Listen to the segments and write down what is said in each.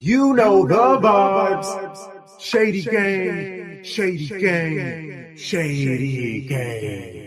You know the vibes. Shady gang, shady gang, shady gang.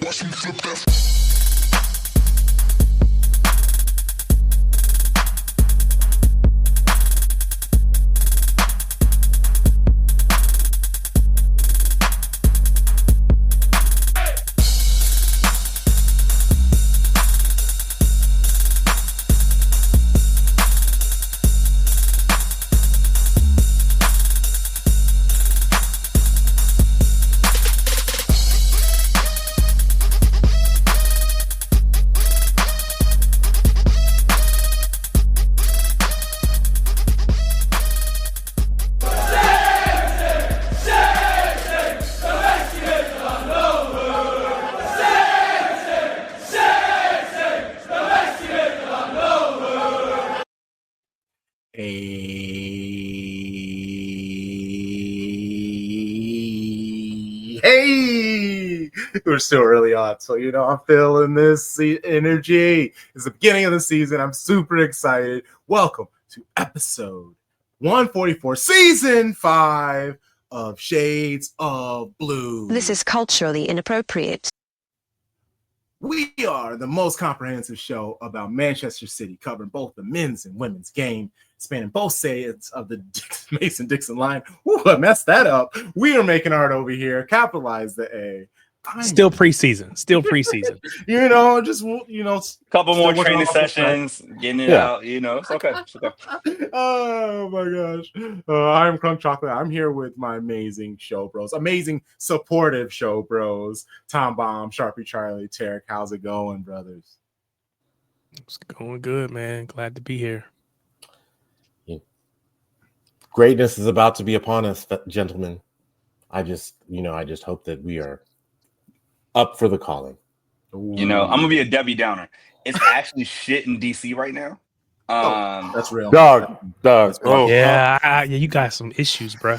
We're still early on, so I'm feeling this energy. It's the beginning of the season. I'm super excited. Welcome to episode 144, season 5 of Shades of Blue. This is culturally inappropriate. We are the most comprehensive show about Manchester City, covering both the men's and women's game, spanning both sides of the Mason-Dixon line. Ooh, I messed that up. We are making art over here. Capitalize the A. Still preseason. Couple more training sessions, getting it out. It's okay. Oh my gosh. I'm Crunk Chocolate. I'm here with my amazing show bros, amazing supportive show bros. Thom Bomb, Sharpie Charlie, Tarik. How's it going, brothers? It's going good, man. Glad to be here. Greatness is about to be upon us, gentlemen. I just hope that we are up for the calling. I'm gonna be a Debbie Downer. It's actually shit in DC right now. That's real. Dog. Oh yeah, you got some issues, bro.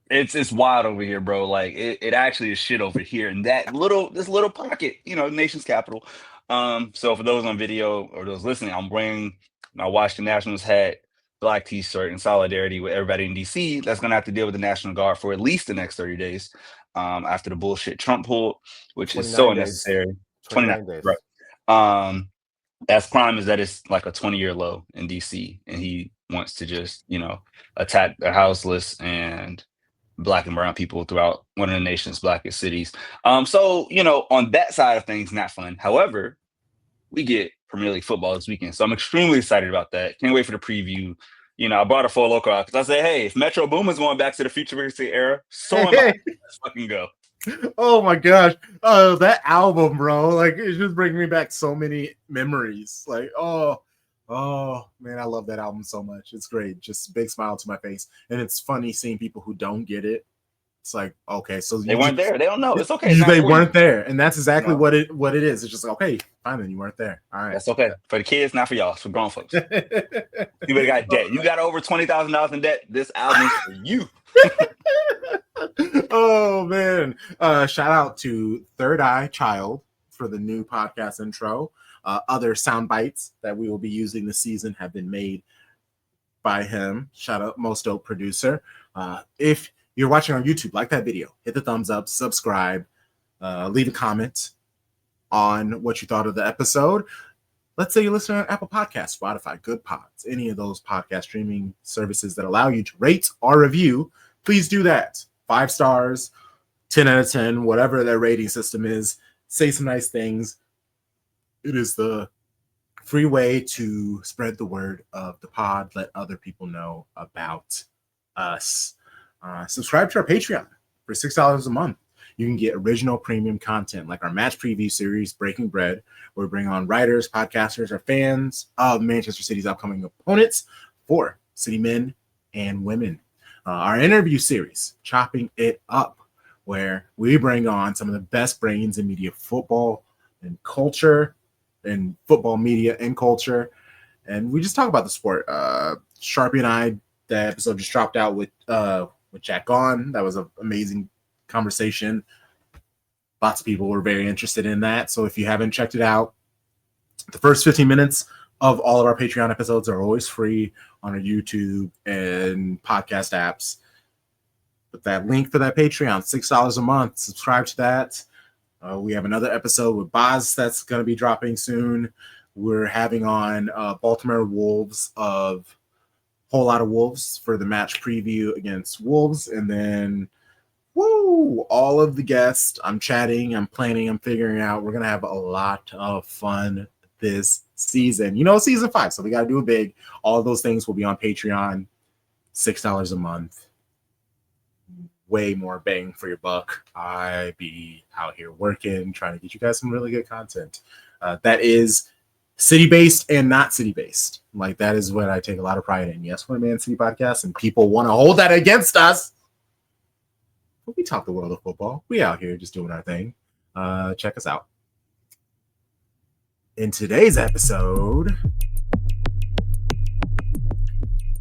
It's wild over here, bro. Like it actually is shit over here in this little pocket, nation's capital. So for those on video or those listening, I'm wearing my Washington Nationals hat, black t-shirt in solidarity with everybody in DC that's gonna have to deal with the National Guard for at least the next 30 days. After the bullshit Trump pulled, which is so unnecessary. 29 days. Right. That's crime is that it's like a 20-year low in DC, and he wants to just, attack the houseless and black and brown people throughout one of the nation's blackest cities. So, on that side of things, not fun. However, we get Premier League football this weekend. So I'm extremely excited about that. Can't wait for the preview. I brought a full local out because I said, hey, if Metro Boomin's going back to the futuristic era, so am I. Let's fucking go. Oh my gosh. That album, bro. Like, it's just bringing me back so many memories. Like, oh man, I love that album so much. It's great. Just big smile to my face. And it's funny seeing people who don't get it. It's like, okay, so they weren't there. They don't know. It's okay. They weren't there. And that's exactly what it is. It's just like, okay, fine, then you weren't there. All right. That's okay. For the kids, not for y'all. It's for grown folks. You better got debt. You got over $20,000 in debt. This album is for you. Oh man. Shout out to Third Eye Child for the new podcast intro. Other sound bites that we will be using this season have been made by him. Shout out Most Dope Producer. If you're watching on YouTube, like that video, hit the thumbs up, subscribe, leave a comment on what you thought of the episode. Let's say you listen on Apple Podcasts, Spotify, Good Pods, any of those podcast streaming services that allow you to rate or review. Please do that. 5 stars, 10 out of 10, whatever their rating system is. Say some nice things. It is the free way to spread the word of the pod, let other people know about us. Subscribe to our Patreon for $6 a month. You can get original premium content like our match preview series, Breaking Bread, where we bring on writers, podcasters, or fans of Manchester City's upcoming opponents for City men and women. Our interview series, Chopping It Up, where we bring on some of the best brains in media, football and culture, and football media and culture. And we just talk about the sport. Sharpie and I, the episode just dropped out with Jack Gone. That was an amazing conversation. Lots of people were very interested in that. So if you haven't checked it out, the first 15 minutes of all of our Patreon episodes are always free on our YouTube and podcast apps. But that link for that Patreon, $6 a month. Subscribe to that. We have another episode with Boz that's going to be dropping soon. We're having on Baltimore Wolves of Whole Lot of Wolves for the match preview against Wolves. And then, all of the guests. I'm chatting, I'm planning, I'm figuring out. We're going to have a lot of fun this season. Season 5, so we got to do it big. All of those things will be on Patreon. $6 a month. Way more bang for your buck. I be out here working, trying to get you guys some really good content. That is city-based and not city-based. Like, that is what I take a lot of pride in. Yes, we're a Man City podcast, and people want to hold that against us. But we talk the world of football. We out here just doing our thing. Check us out. In today's episode,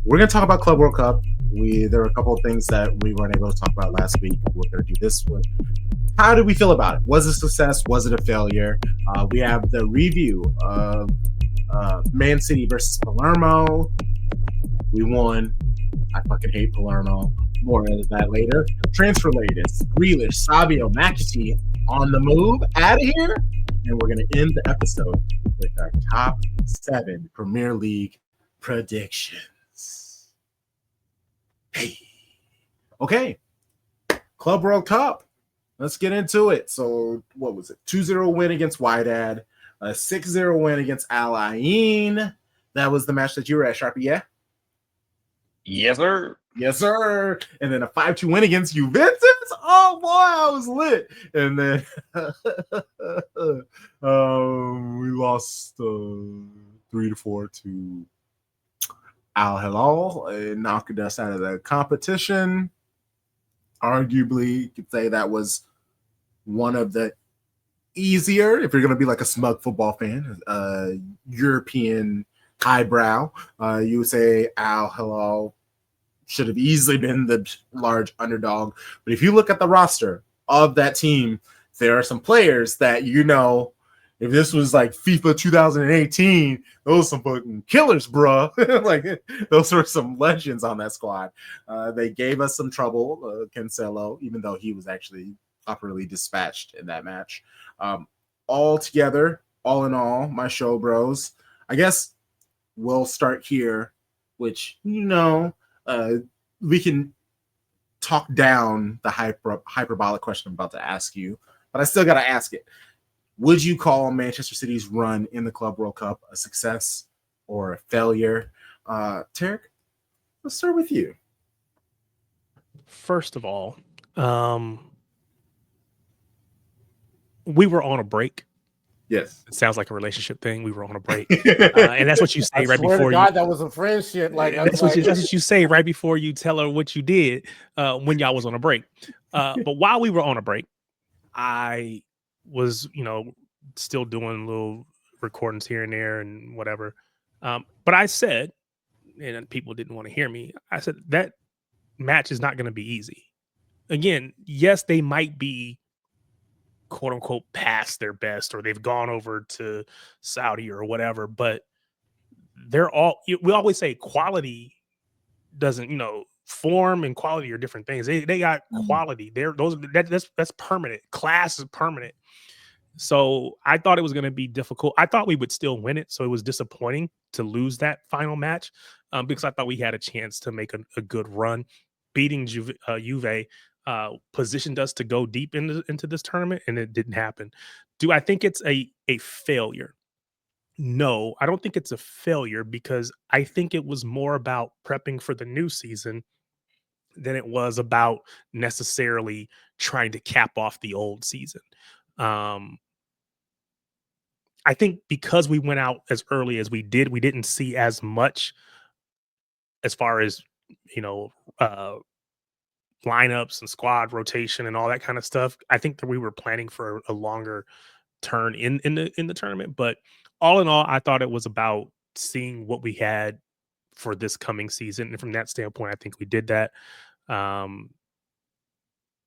we're going to talk about Club World Cup. There were a couple of things that we weren't able to talk about last week. We're going to do this one. How did we feel about it? Was it a success? Was it a failure? We have the review of Man City versus Palermo. We won. I fucking hate Palermo. More of that later. Transfer latest. Grealish, Savio, McAtee on the move. Out of here. And we're going to end the episode with our top 7 Premier League predictions. Hey. Okay. Club World Cup. Let's get into it. So, what was it? 2-0 win against Wydad. A 6-0 win against Al Ain. That was the match that you were at, Sharpie, yeah? Yes, sir. Yes, sir. And then a 5-2 win against Juventus. Oh, boy, I was lit. And then we lost 3-4 to Al Hilal. It knocked us out of the competition. Arguably, you could say that was one of the easier, if you're going to be like a smug football fan, European highbrow, you would say Al Hilal should have easily been the large underdog. But if you look at the roster of that team, there are some players that, if this was like FIFA 2018, those are some fucking killers, bro. Like, those were some legends on that squad. They gave us some trouble, Cancelo, even though he was actually properly dispatched in that match. All together, all in all, my show bros, I guess we'll start here, which, we can talk down the hyperbolic question I'm about to ask you, but I still got to ask it. Would you call Manchester City's run in the Club World Cup a success or a failure? Tarik, let's start with you. First of all, we were on a break. Yes. It sounds like a relationship thing. We were on a break. And that's what you say right before God, that was a friendship. Like, that's what you say right before you tell her what you did when y'all was on a break. But while we were on a break, I was, still doing little recordings here and there and whatever. But I said, and people didn't want to hear me, I said that match is not going to be easy. Again, yes, they might be quote unquote past their best, or they've gone over to Saudi or whatever, but we always say quality doesn't, form and quality are different things. They got quality. That's permanent. Class is permanent. So I thought it was going to be difficult. I thought we would still win it. So it was disappointing to lose that final match because I thought we had a chance to make a good run. Beating Juve positioned us to go deep into this tournament, and it didn't happen. Do I think it's a failure? No, I don't think it's a failure because I think it was more about prepping for the new season than it was about necessarily trying to cap off the old season. I think because we went out as early as we did, we didn't see as much as far as, lineups and squad rotation and all that kind of stuff. I think that we were planning for a longer turn in the tournament, but all in all, I thought it was about seeing what we had for this coming season. And from that standpoint, I think we did that.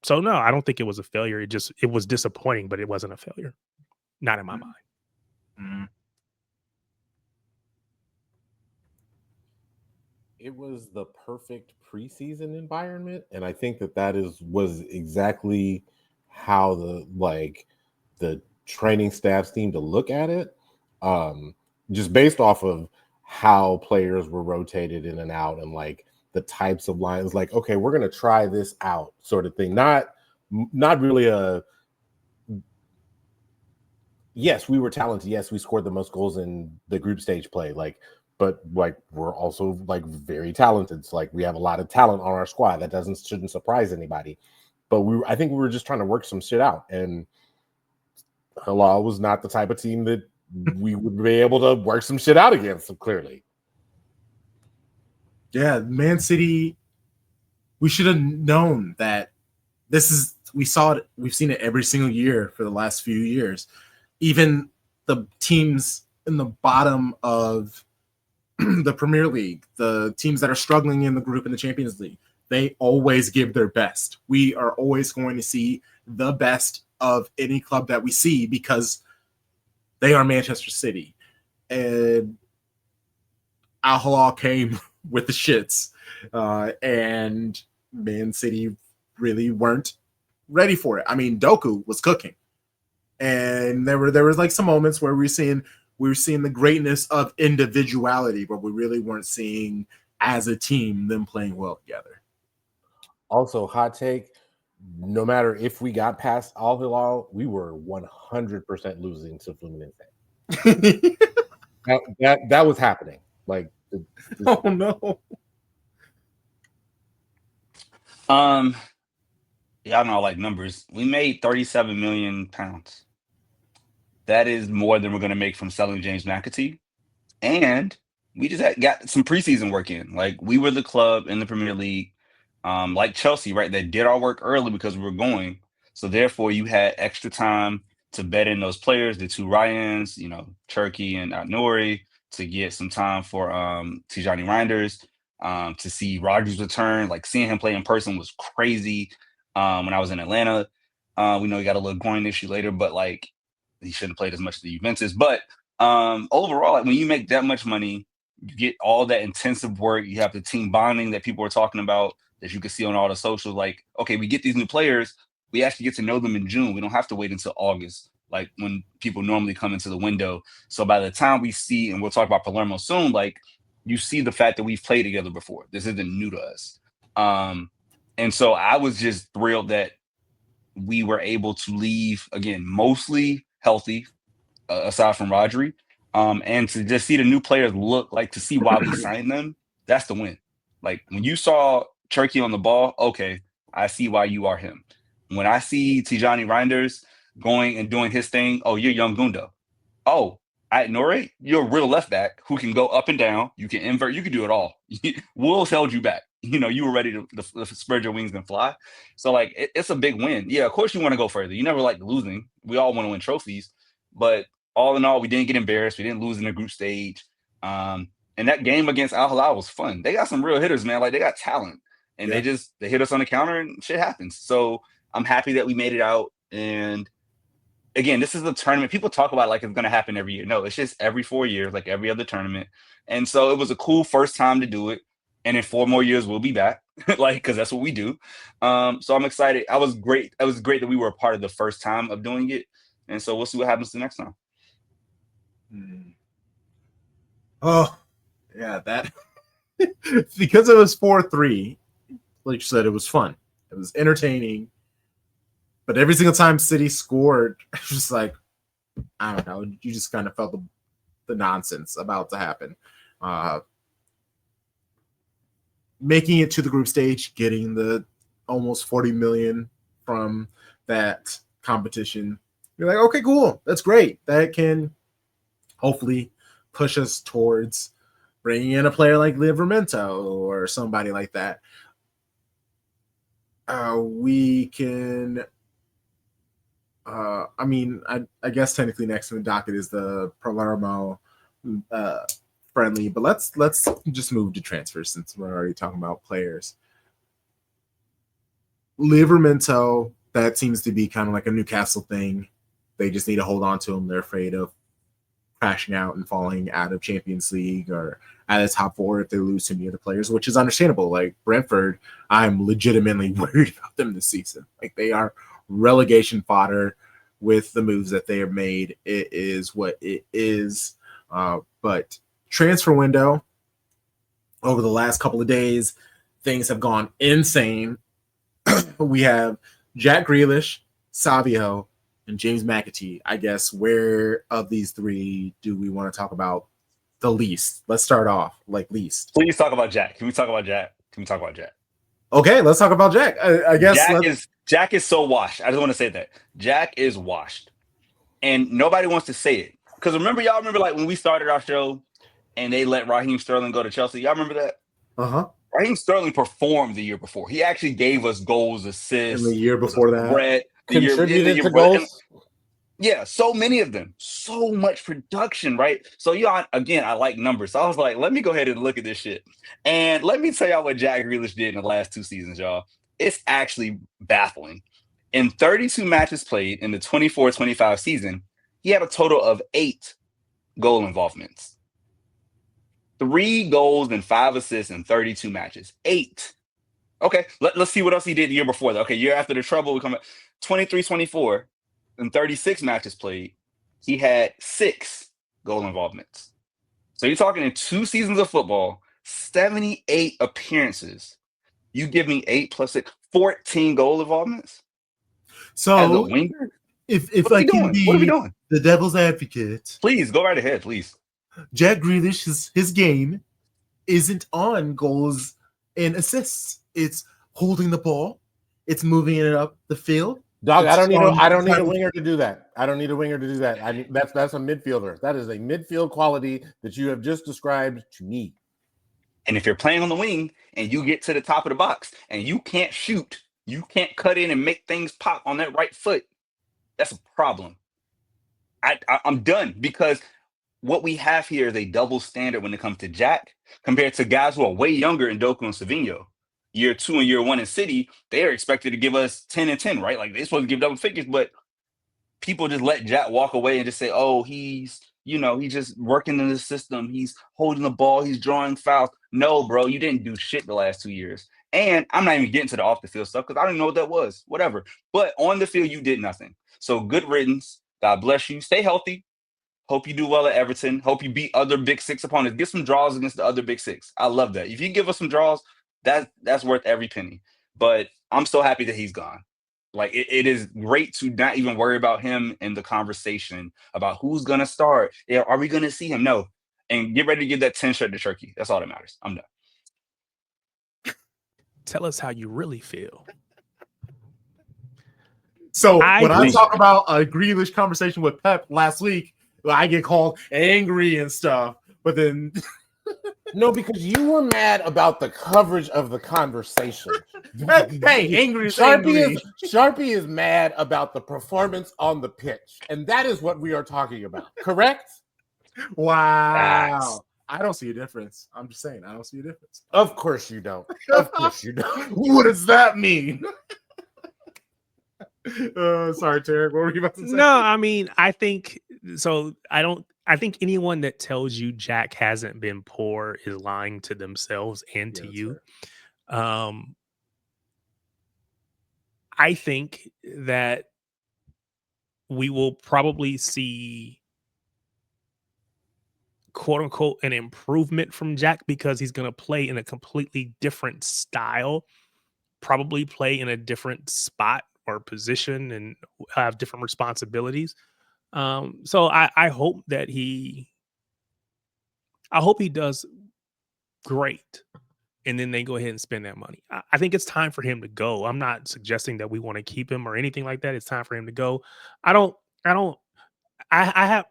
So no, I don't think it was a failure. It was disappointing, but it wasn't a failure. Not in my mind. it was the perfect preseason environment, and I think that was exactly how the training staff seemed to look at it, just based off of how players were rotated in and out and like the types of lines. Like, okay, we're gonna try this out, sort of thing. Not really a yes, we were talented. Yes, we scored the most goals in the group stage play. But like we're also like very talented. So like we have a lot of talent on our squad. That shouldn't surprise anybody. But I think we were just trying to work some shit out. And Hilal was not the type of team that we would be able to work some shit out against, so clearly. Yeah, Man City, we should have known that we saw it, we've seen it every single year for the last few years. Even the teams in the bottom of the Premier League, the teams that are struggling in the group in the Champions League, they always give their best. We are always going to see the best of any club that we see because they are Manchester City. And Al Hilal came with the shits. And Man City really weren't ready for it. I mean, Doku was cooking. And there was like some moments where we were seeing the greatness of individuality, but we really weren't seeing as a team them playing well together. Also, hot take, no matter if we got past Al Hilal, we were 100% losing to Fluminense. that was happening. Like, oh no. Y'all know I like numbers. We made 37 million pounds. That is more than we're going to make from selling James McAtee. And we just got some preseason work in. Like, we were the club in the Premier League, like Chelsea, right, that did our work early because we were going. So therefore, you had extra time to bet in those players, the two Ryans, Turkey and Nori, to get some time for Tijani Reinders, to see Rodrygo's return. Like, seeing him play in person was crazy. When I was in Atlanta, we know he got a little groin issue later, but like he shouldn't have played as much as the Juventus. But overall, like, when you make that much money, you get all that intensive work. You have the team bonding that people are talking about that you can see on all the socials. Like, okay, we get these new players. We actually get to know them in June. We don't have to wait until August, like when people normally come into the window. So by the time we see, and we'll talk about Palermo soon, like you see the fact that we've played together before. This isn't new to us. And so I was just thrilled that we were able to leave, again, mostly healthy, aside from Rodri, and to just see the new players look like, to see why we signed them, that's the win. Like, when you saw Turkey on the ball, okay, I see why you are him. When I see Tijani Reinders going and doing his thing, oh, you're young Gundo. Oh, at Nore, you're a real left back who can go up and down. You can invert. You can do it all. Wolves held you back. You were ready to spread your wings and fly. So, like, it's a big win. Yeah, of course you want to go further. You never like losing. We all want to win trophies. But all in all, we didn't get embarrassed. We didn't lose in the group stage. And that game against Al Hilal was fun. They got some real hitters, man. Like, they got talent. And they hit us on the counter and shit happens. So I'm happy that we made it out. And again, this is a tournament. People talk about like it's going to happen every year. No, it's just every 4 years, like every other tournament. And so it was a cool first time to do it. And in 4 more years, we'll be back, like, because that's what we do. So I'm excited. It was great that we were a part of the first time of doing it. And so we'll see what happens the next time. Oh, yeah, that because it was 4-3, like you said, it was fun. It was entertaining. But every single time City scored, it was just like, I don't know, you just kind of felt the nonsense about to happen. Making it to the group stage, getting the almost 40 million from that competition. You're like, okay, cool. That's great. That can hopefully push us towards bringing in a player like Livramento or somebody like that. We can... I guess technically next in the docket is the Palermo friendly, but let's just move to transfers since we're already talking about players. Livramento, that seems to be kind of like a Newcastle thing. They just need to hold on to him. They're afraid of crashing out and falling out of Champions League or out of the top 4 if they lose to any other players, which is understandable. Like Brentford, I'm legitimately worried about them this season. Like they are relegation fodder with the moves that they have made. It is what it is. But transfer window over the last couple of days, things have gone insane. We have Jack Grealish, Savio, and James McAtee. I guess where of these 3 do we want to talk about the least? Let's start off least. Please talk about Jack. Can we talk about Jack? Okay, let's talk about Jack. I guess Jack is so washed. I just want to say that Jack is washed, and nobody wants to say it because y'all remember like when we started our show and they let Raheem Sterling go to Chelsea. Y'all remember that? Raheem Sterling performed the year before. He actually gave us goals, assists. And the year before that, contributed to goals. Yeah, so many of them. So much production, right? So y'all, again, I like numbers. So I was like, let me go ahead and look at this shit. And let me tell y'all what Jack Grealish did in the last 2 seasons, y'all. It's actually baffling. In 32 matches played in the 24-25 season, he had a total of 8 goal involvements. 3 goals and 5 assists in 32 matches. 8. Okay, let's see what else he did the year before that. Okay, year after the trouble, we come back. 23-24. In 36 matches played, he had 6 goal involvements. So you're talking in 2 seasons of football, 78 appearances. You give me 8 plus 6, 14 goal involvements? So as a winger? If What I are we can doing? be What are we doing? the devil's advocate, Please, go right ahead, please. Jack Grealish, his game isn't on goals and assists. It's holding the ball. It's moving it up the field. Dog, I don't need a winger to do that. I don't need a winger to do that. That's a midfielder. That is a midfield quality that you have just described to me. And if you're playing on the wing and you get to the top of the box and you can't shoot, you can't cut in and make things pop on that right foot, that's a problem. I'm done because what we have here is a double standard when it comes to Jack compared to guys who are way younger in Doku and Savio. Year 2 and year 1 in City, they are expected to give us 10 and 10, right? Like they're supposed to give double figures, but people just let Jack walk away and just say, oh, he's just working in the system. He's holding the ball. He's drawing fouls. No, bro, you didn't do shit the last 2 years. And I'm not even getting to the off the field stuff because I don't even know what that was. Whatever. But on the field, you did nothing. So good riddance. God bless you. Stay healthy. Hope you do well at Everton. Hope you beat other Big 6 opponents. Get some draws against the other Big 6. I love that. If you give us some draws, that's worth every penny. But I'm so happy that he's gone. Like it is great to not even worry about him in the conversation about who's gonna start. Yeah, are we gonna see him? No. And get ready to give that 10 shirt to Turkey. That's all that matters. I'm done. Tell us how you really feel. So when I talk about a Grealish conversation with Pep last week, I get called angry and stuff. But then no, because you were mad about the coverage of the conversation. Hey, angry is angry. Sharpie is mad about the performance on the pitch, and that is what we are talking about. Correct? Wow. I don't see a difference. I'm just saying, I don't see a difference. Of course you don't. Of course you don't. What does that mean? Sorry, Tarik. What were you about to say? No, I mean, I think so. I think anyone that tells you Jack hasn't been poor is lying to themselves and to you. I think that we will probably see, quote unquote, an improvement from Jack because he's going to play in a completely different style, probably play in a different spot or position and have different responsibilities. So I hope that he does great. And then they go ahead and spend that money. I think it's time for him to go. I'm not suggesting that we want to keep him or anything like that. It's time for him to go. I have,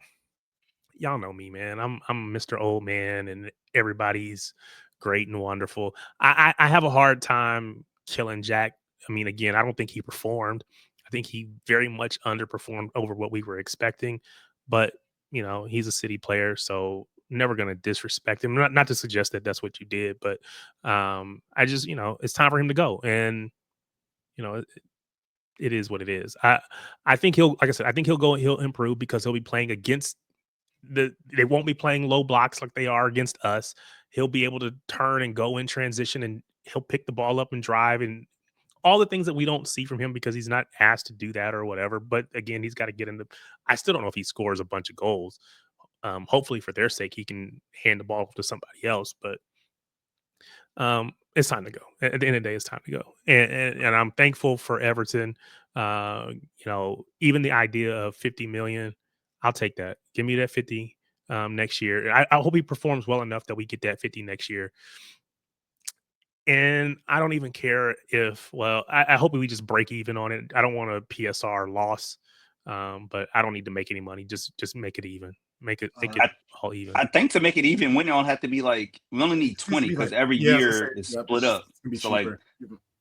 y'all know me, man. I'm Mr. Old Man and everybody's great and wonderful. I have a hard time killing Jack. I mean, again, I don't think he performed. I think he very much underperformed over what we were expecting, but he's a City player, so never going to disrespect him. Not to suggest that that's what you did, but I just, it's time for him to go. And, it is what it is. I think he'll, like I said, I think he'll go and he'll improve because he'll be playing against they won't be playing low blocks like they are against us. He'll be able to turn and go in transition, and he'll pick the ball up and drive, and all the things that we don't see from him because he's not asked to do that or whatever. But again, he's got to get into. I still don't know if he scores a bunch of goals. Hopefully, for their sake, he can hand the ball to somebody else. But it's time to go. At the end of the day, it's time to go. And I'm thankful for Everton. Even the idea of 50 million, I'll take that. Give me that 50 next year. I hope he performs well enough that we get that 50 next year. And I don't even care if, I hope we just break even on it. I don't want a PSR loss, but I don't need to make any money. Just make it even. Make it all even. I think to make it even, we don't have to be like, we only need 20 because every year is split up. So like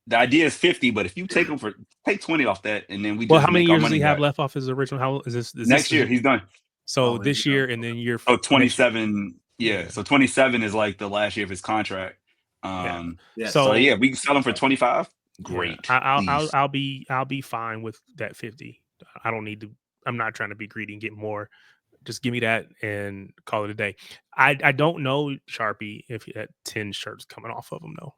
the idea is 50, but if you take 20 off that, and then we how many years does he have left off his original? How is this? Next year he's done. So this year and then year 27. Yeah. So 27 is like the last year of his contract. So we can sell him for 25. Great. I'll be fine with that 50. I don't need to. I'm not trying to be greedy and get more. Just give me that and call it a day. I don't know, Sharpie, if he had 10 shirts coming off of him though,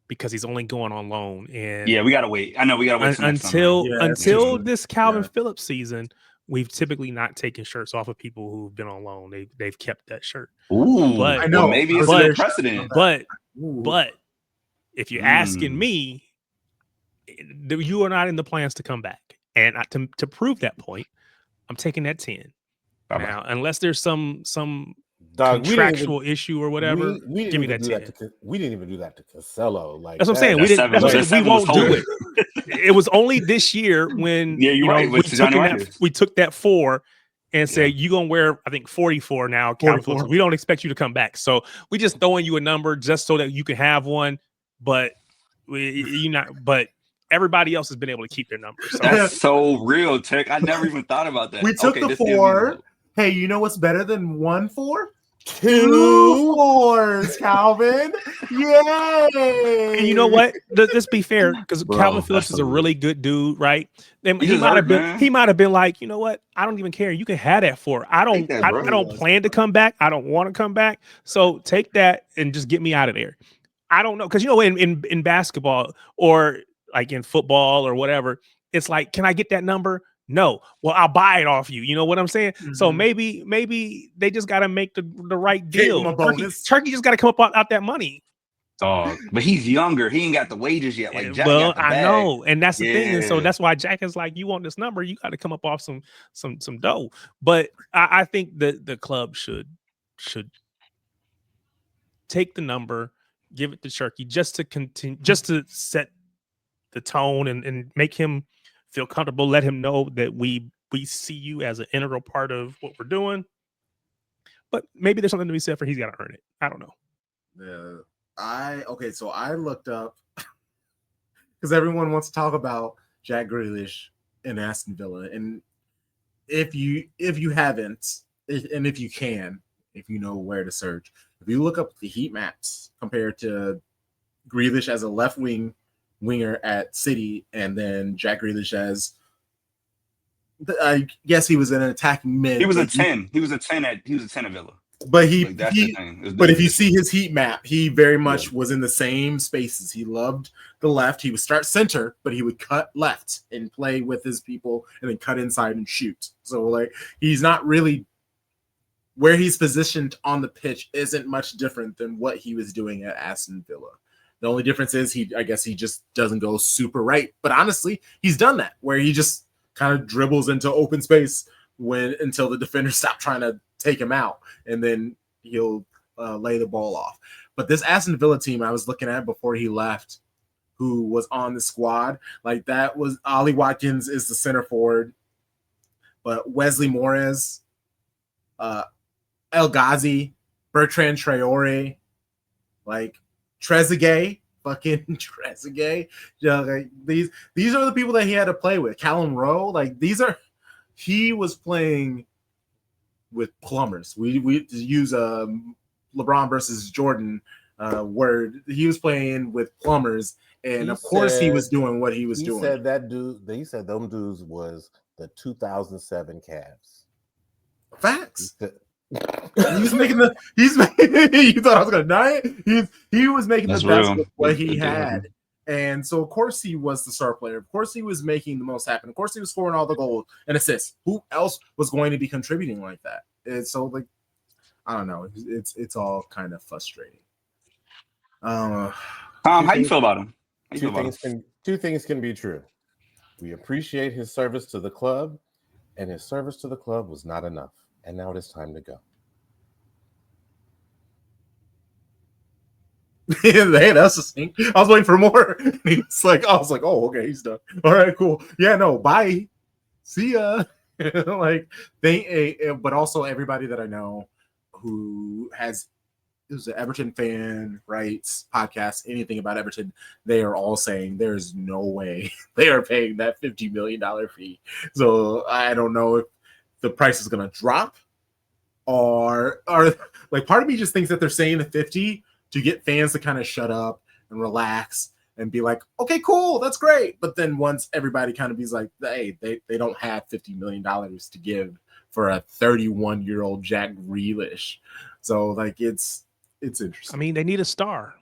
because he's only going on loan. And we gotta wait. I know we gotta wait until this Kalvin Phillips season. We've typically not taken shirts off of people who've been on loan. They've kept that shirt. Ooh, but I know. Maybe it's a precedent. But if you're asking me, you are not in the plans to come back. And to prove that point, I'm taking that 10. Now, unless there's some contractual issue or whatever, give me that 10. We didn't even do that to Cancelo. Like that's what I'm saying. We won't do it. It was only this year when we took that 4 and said you're gonna wear, I think 44 now. 44. We don't expect you to come back, so we just throwing you a number just so that you can have one. But But everybody else has been able to keep their numbers. So. That's so real, Tech. I never even thought about that. We took the 4. Hey, you know what's better than 1 4? 2 4s, Kalvin. Yay! And you know what? Let's be fair, because Kalvin Phillips is a really good dude, right? And he might have been like, you know what? I don't even care. You can have that 4. I don't plan to come back. I don't want to come back. So take that and just get me out of there. I don't know, because in basketball or like in football or whatever, it's like, can I get that number? No. Well, I'll buy it off you. You know what I'm saying? Mm-hmm. So maybe they just got to make the right deal. Turkey just got to come up out that money. Dog. But he's younger. He ain't got the wages yet. Like Jack got the bag. I know, and that's the thing. And so that's why Jack is like, you want this number, you got to come up off some dough. But I think that the club should take the number, give it to Turkey, just to continue, just to set the tone and make him feel comfortable, let him know that we see you as an integral part of what we're doing. But maybe there's something to be said for he's got to earn it. I don't know. Yeah, so I looked up because everyone wants to talk about Jack Grealish in Aston Villa, and if you haven't, and if you can, if you know where to search, if you look up the heat maps compared to Grealish as a left winger at City, and then Jack Grealish as, I guess he was an attacking mid. He was a 10. He was a 10 at Villa. But if you see his heat map, he very much was in the same spaces. He loved the left. He would start center, but he would cut left and play with his people, and then cut inside and shoot. So like, he's not really, where he's positioned on the pitch isn't much different than what he was doing at Aston Villa. The only difference is I guess he just doesn't go super right. But honestly, he's done that where he just kind of dribbles into open space until the defenders stop trying to take him out, and then he'll lay the ball off. But this Aston Villa team I was looking at before he left, who was on the squad, like that was Ollie Watkins is the center forward, but Wesley Moraes, El Ghazi, Bertrand Traore, like Trezeguet, fucking Trezeguet. Like these are the people that he had to play with. Callum Rowe, like he was playing with plumbers. We use LeBron versus Jordan word. He was playing with plumbers, and of course he was doing what he was doing. He said them dudes was the 2007 Cavs. Facts. He's making the. He's making. You thought I was gonna deny it? He was making That's the best real. with what he It did had, happen. and so of course he was the star player. Of course he was making the most happen. Of course he was scoring all the goals and assists. Who else was going to be contributing like that? And so like, I don't know. It's all kind of frustrating. Tom, how you feel about him? How you feel about him? Two things can be true. We appreciate his service to the club, and his service to the club was not enough. And now it is time to go. Hey, that's the thing. I was waiting for more. He's like, I was like, oh, okay, he's done. All right, cool. Yeah, no, bye. See ya. Like but also everybody that I know who who's an Everton fan, writes podcasts, anything about Everton, they are all saying there's no way they are paying that $50 million fee. So I don't know if the price is gonna drop or like part of me just thinks that they're saying the 50 to get fans to kind of shut up and relax and be like, okay, cool, that's great. But then once everybody kind of be like, hey, they don't have $50 million to give for a 31-year-old Jack Grealish. So like it's interesting. I mean, they need a star,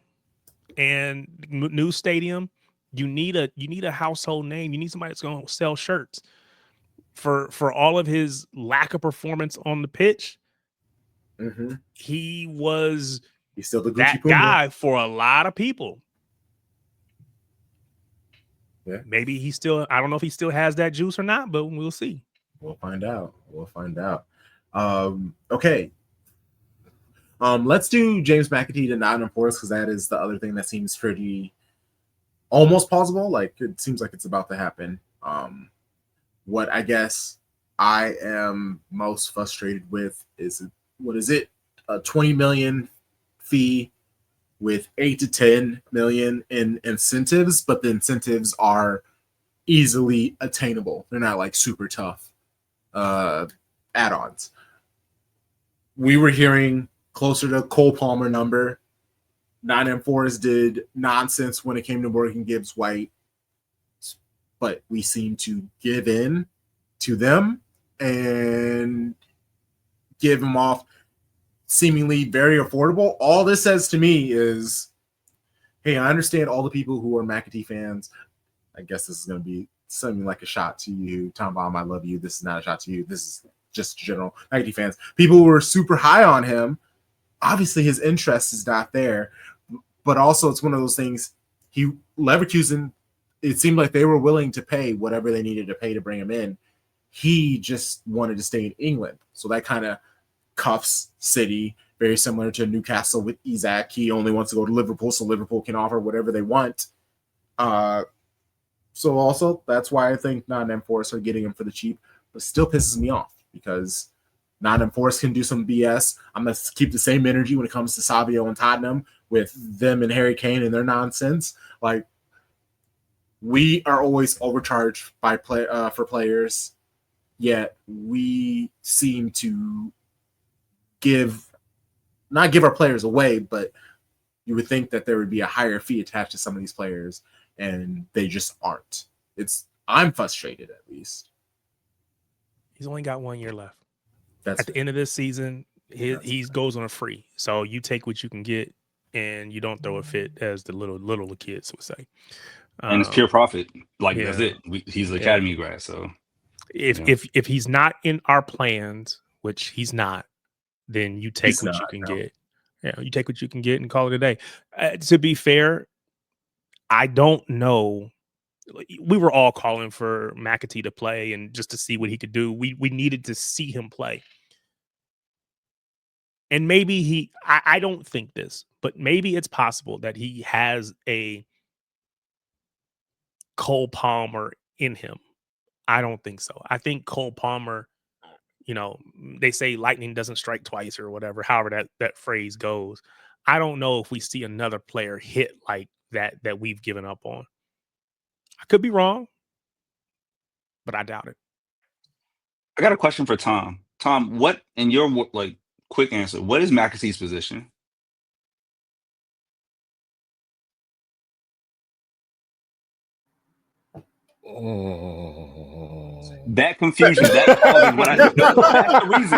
and new stadium. You need a household name. You need somebody that's going to sell shirts. For all of his lack of performance on the pitch, he's still the Gucci that Puma guy for a lot of people. Yeah, maybe he still. I don't know if he still has that juice or not, but we'll see. We'll find out. Okay. Let's do James McAtee to Nottingham Forest because that is the other thing that seems pretty almost plausible. Like it seems like it's about to happen. What I guess I am most frustrated with is what is it? A 20 million fee with 8 to 10 million in incentives, but the incentives are easily attainable. They're not like super tough add-ons. We were hearing closer to Cole Palmer number. Nottingham Forest did nonsense when it came to Morgan Gibbs White, but we seem to give in to them and give them off seemingly very affordable. All this says to me is, hey, I understand all the people who are McAtee fans. I guess this is going to be something like a shot to you. Thom Bomb, I love you. This is not a shot to you. This is just general McAtee fans. People who were super high on him. Obviously, his interest is not there. But also, it's one of those things. Leverkusen, it seemed like they were willing to pay whatever they needed to pay to bring him in. He just wanted to stay in England. So that kind of cuffs City, very similar to Newcastle with Isak. He only wants to go to Liverpool, so Liverpool can offer whatever they want. So also, that's why I think Nottingham Forest are getting him for the cheap, but still pisses me off because Nottingham Forest can do some BS. I'm going to keep the same energy when it comes to Savio and Tottenham with them and Harry Kane and their nonsense. Like, we are always overcharged for players, yet we seem to not give our players away, but you would think that there would be a higher fee attached to some of these players, and they just aren't. I'm frustrated, at least. He's only got 1 year left. That's at the end of this season. He goes on a free, so you take what you can get, and you don't throw a fit, as the little kids would say. And it's pure profit. Like yeah. that's it. He's an academy grad, so if he's not in our plans, which he's not, then you take what you can get. Yeah, you take what you can get and call it a day. To be fair, I don't know. We were all calling for McAtee to play and just to see what he could do. We needed to see him play. And maybe I don't think this, but maybe it's possible that he has a Cole Palmer in him. I don't think so. I think Cole Palmer, they say lightning doesn't strike twice or whatever, however that phrase goes. I don't know if we see another player hit like that we've given up on. I could be wrong, but I doubt it. I got a question for Tom. Tom, what, in your quick answer, what is McAtee's position? That confusion, that causes what I no, that's the reason.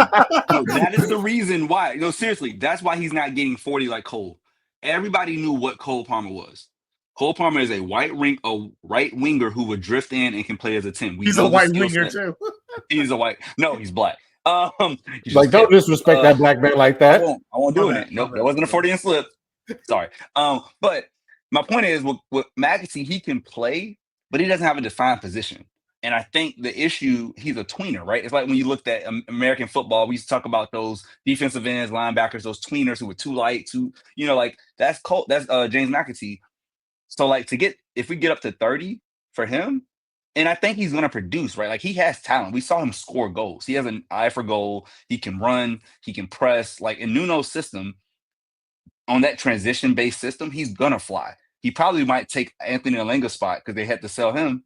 No, that is the reason why. No, seriously, that's why he's not getting 40 like Cole. Everybody knew what Cole Palmer was. Cole Palmer is a a right winger who would drift in and can play as a 10. He's a white winger too. He's a white. No, he's black. Like, don't disrespect that black man like that. I won't do it. Nope, that wasn't a Freudian slip. Sorry. But my point is, with McAtee, he can play, but he doesn't have a defined position. And I think the issue, he's a tweener, right? It's like when you looked at American football, we used to talk about those defensive ends, linebackers, those tweeners who were too light, like that's James McAtee. So like if we get up to 30 for him, and I think he's going to produce, right? Like he has talent. We saw him score goals. He has an eye for goal. He can run. He can press. Like in Nuno's system, on that transition-based system, he's going to fly. He probably might take Anthony Alenga's spot because they had to sell him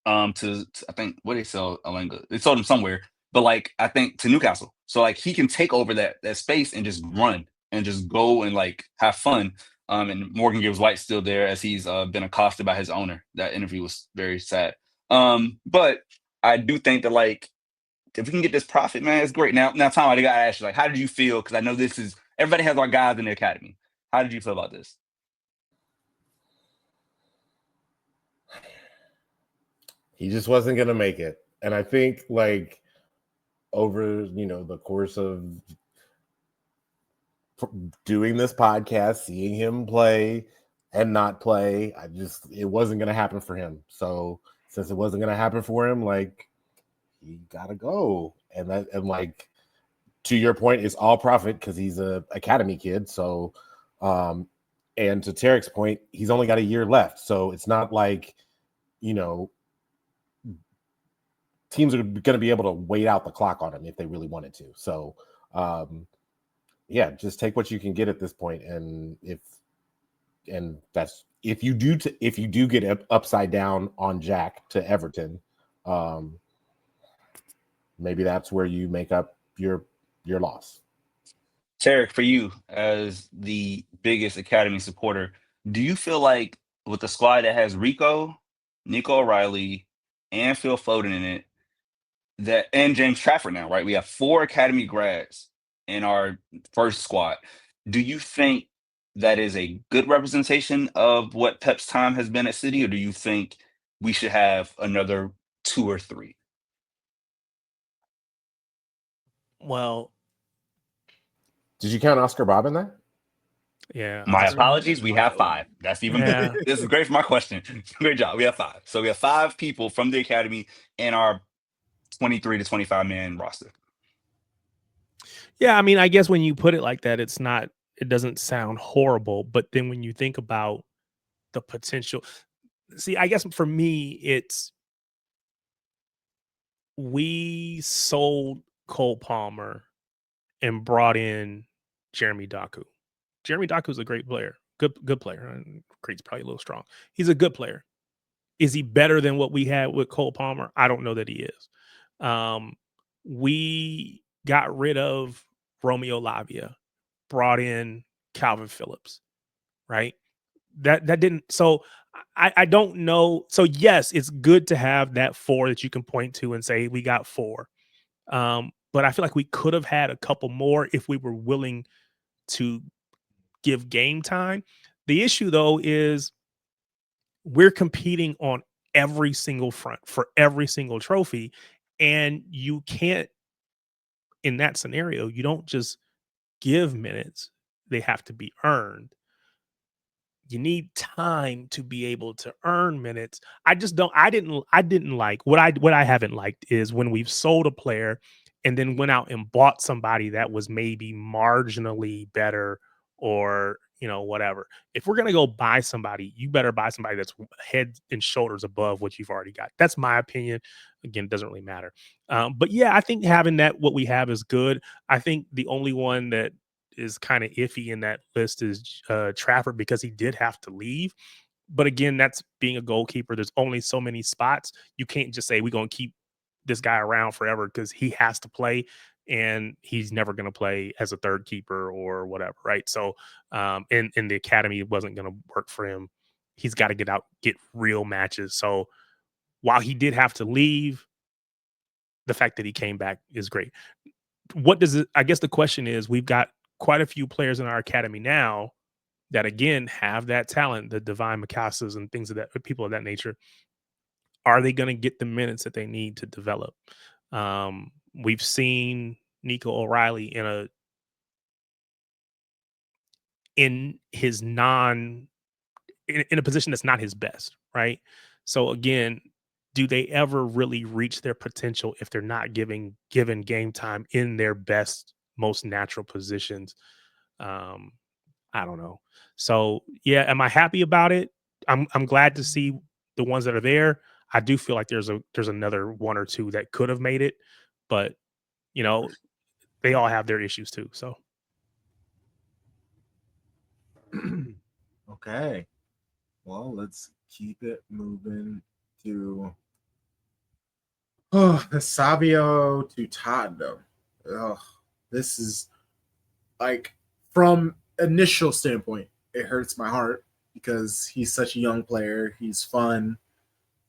to I think, what they sell Alenga? They sold him somewhere. But like, I think to Newcastle. So like he can take over that space and just run and just go and like have fun. And Morgan Gibbs White's still there as he's been accosted by his owner. That interview was very sad. But I do think that like if we can get this profit, man, it's great. Now, Tom, I gotta ask you, like, how did you feel? Because I know everybody has our guys in the academy. How did you feel about this? He just wasn't gonna make it, and I think like over the course of doing this podcast, seeing him play and not play, it wasn't going to happen for him. So since it wasn't going to happen for him, like he got to go. And like to your point, it's all profit because he's a academy kid. So, and to Tarik's point, he's only got a year left. So it's not like, teams are going to be able to wait out the clock on him if they really wanted to. So, yeah, just take what you can get at this point, and if you do get upside down on Jack to Everton, maybe that's where you make up your loss. Tarik, for you as the biggest academy supporter, do you feel like with the squad that has Rico, Nico O'Reilly, and Phil Foden in it, and James Trafford now, right? We have 4 academy grads in our first squad. Do you think that is a good representation of what Pep's time has been at City, or do you think we should have another 2 or 3? Well, did you count Oscar Bob in that? Yeah. My apologies. We have 5. That's even better. This is great for my question. Great job. We have 5. So we have 5 people from the academy in our 23 to 25 man roster. Yeah, I mean, I guess when you put it like that, it doesn't sound horrible. But then when you think about the potential, see, I guess for me, we sold Cole Palmer and brought in Jeremy Doku. Jeremy Doku is a great player, good player. Creed's probably a little strong. He's a good player. Is he better than what we had with Cole Palmer? I don't know that he is. We got rid of Romeo Lavia, brought in Kalvin Phillips, right? That didn't. So I don't know. So yes, it's good to have that 4 that you can point to and say we got 4. But I feel like we could have had a couple more if we were willing to give game time. The issue though is we're competing on every single front for every single trophy, and you can't, in that scenario, you don't just give minutes. They have to be earned. You need time to be able to earn minutes. I didn't like what I haven't liked is when we've sold a player and then went out and bought somebody that was maybe marginally better or whatever. If we're gonna go buy somebody, you better buy somebody that's head and shoulders above what you've already got. That's my opinion. Again, it doesn't really matter. But yeah, I think having what we have is good. I think the only one that is kind of iffy in that list is Trafford because he did have to leave. But again, that's being a goalkeeper. There's only so many spots. You can't just say we're going to keep this guy around forever because he has to play and he's never going to play as a third keeper or whatever, right? So in the academy, it wasn't going to work for him. He's got to get real matches. So while he did have to leave, the fact that he came back is great. What does it? I guess the question is, we've got quite a few players in our academy now that again have that talent, the Divine Micasas and things of that, people of that nature. Are they going to get the minutes that they need to develop? We've seen Nico O'Reilly in a position that's not his best, right? So again, do they ever really reach their potential if they're not given game time in their best, most natural positions? I don't know. So yeah, am I happy about it? I'm glad to see the ones that are there. I do feel like there's another one or two that could have made it, but they all have their issues too. So Okay. Well, let's keep it moving to the Savio to Tottenham. This is like, from initial standpoint, it hurts my heart because he's such a young player. He's fun.